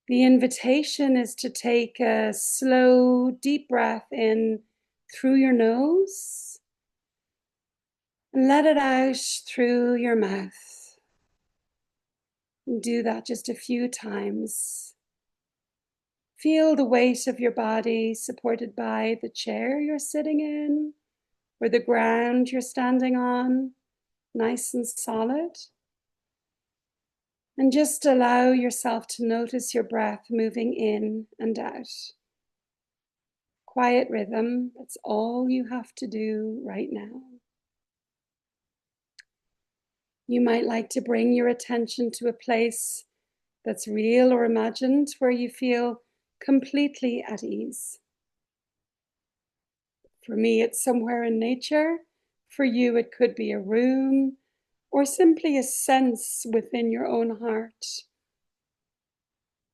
The invitation is to take a slow, deep breath in through your nose and let it out through your mouth. And do that just a few times. Feel the weight of your body supported by the chair you're sitting in or the ground you're standing on, nice and solid. And just allow yourself to notice your breath moving in and out. Quiet rhythm, that's all you have to do right now. You might like to bring your attention to a place that's real or imagined where you feel completely at ease. For me, it's somewhere in nature. For you, it could be a room or simply a sense within your own heart.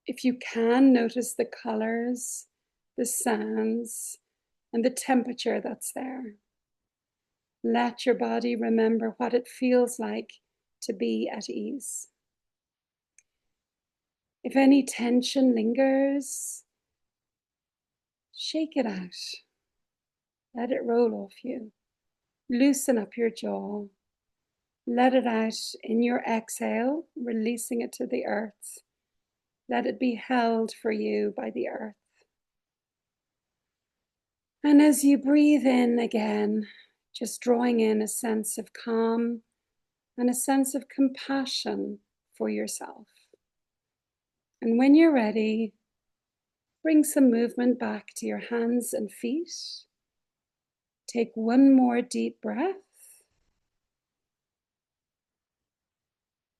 If you can, notice the colors, the sounds, and the temperature that's there. Let your body remember what it feels like to be at ease. If any tension lingers, shake it out. Let it roll off you. Loosen up your jaw. Let it out in your exhale, releasing it to the earth. Let it be held for you by the earth. And as you breathe in again, just drawing in a sense of calm and a sense of compassion for yourself. And when you're ready, bring some movement back to your hands and feet. Take one more deep breath.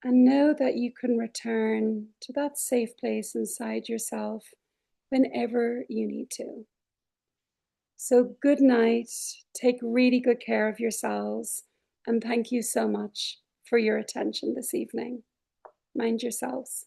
And know that you can return to that safe place inside yourself whenever you need to. So good night. Take really good care of yourselves. And thank you so much for your attention this evening. Mind yourselves.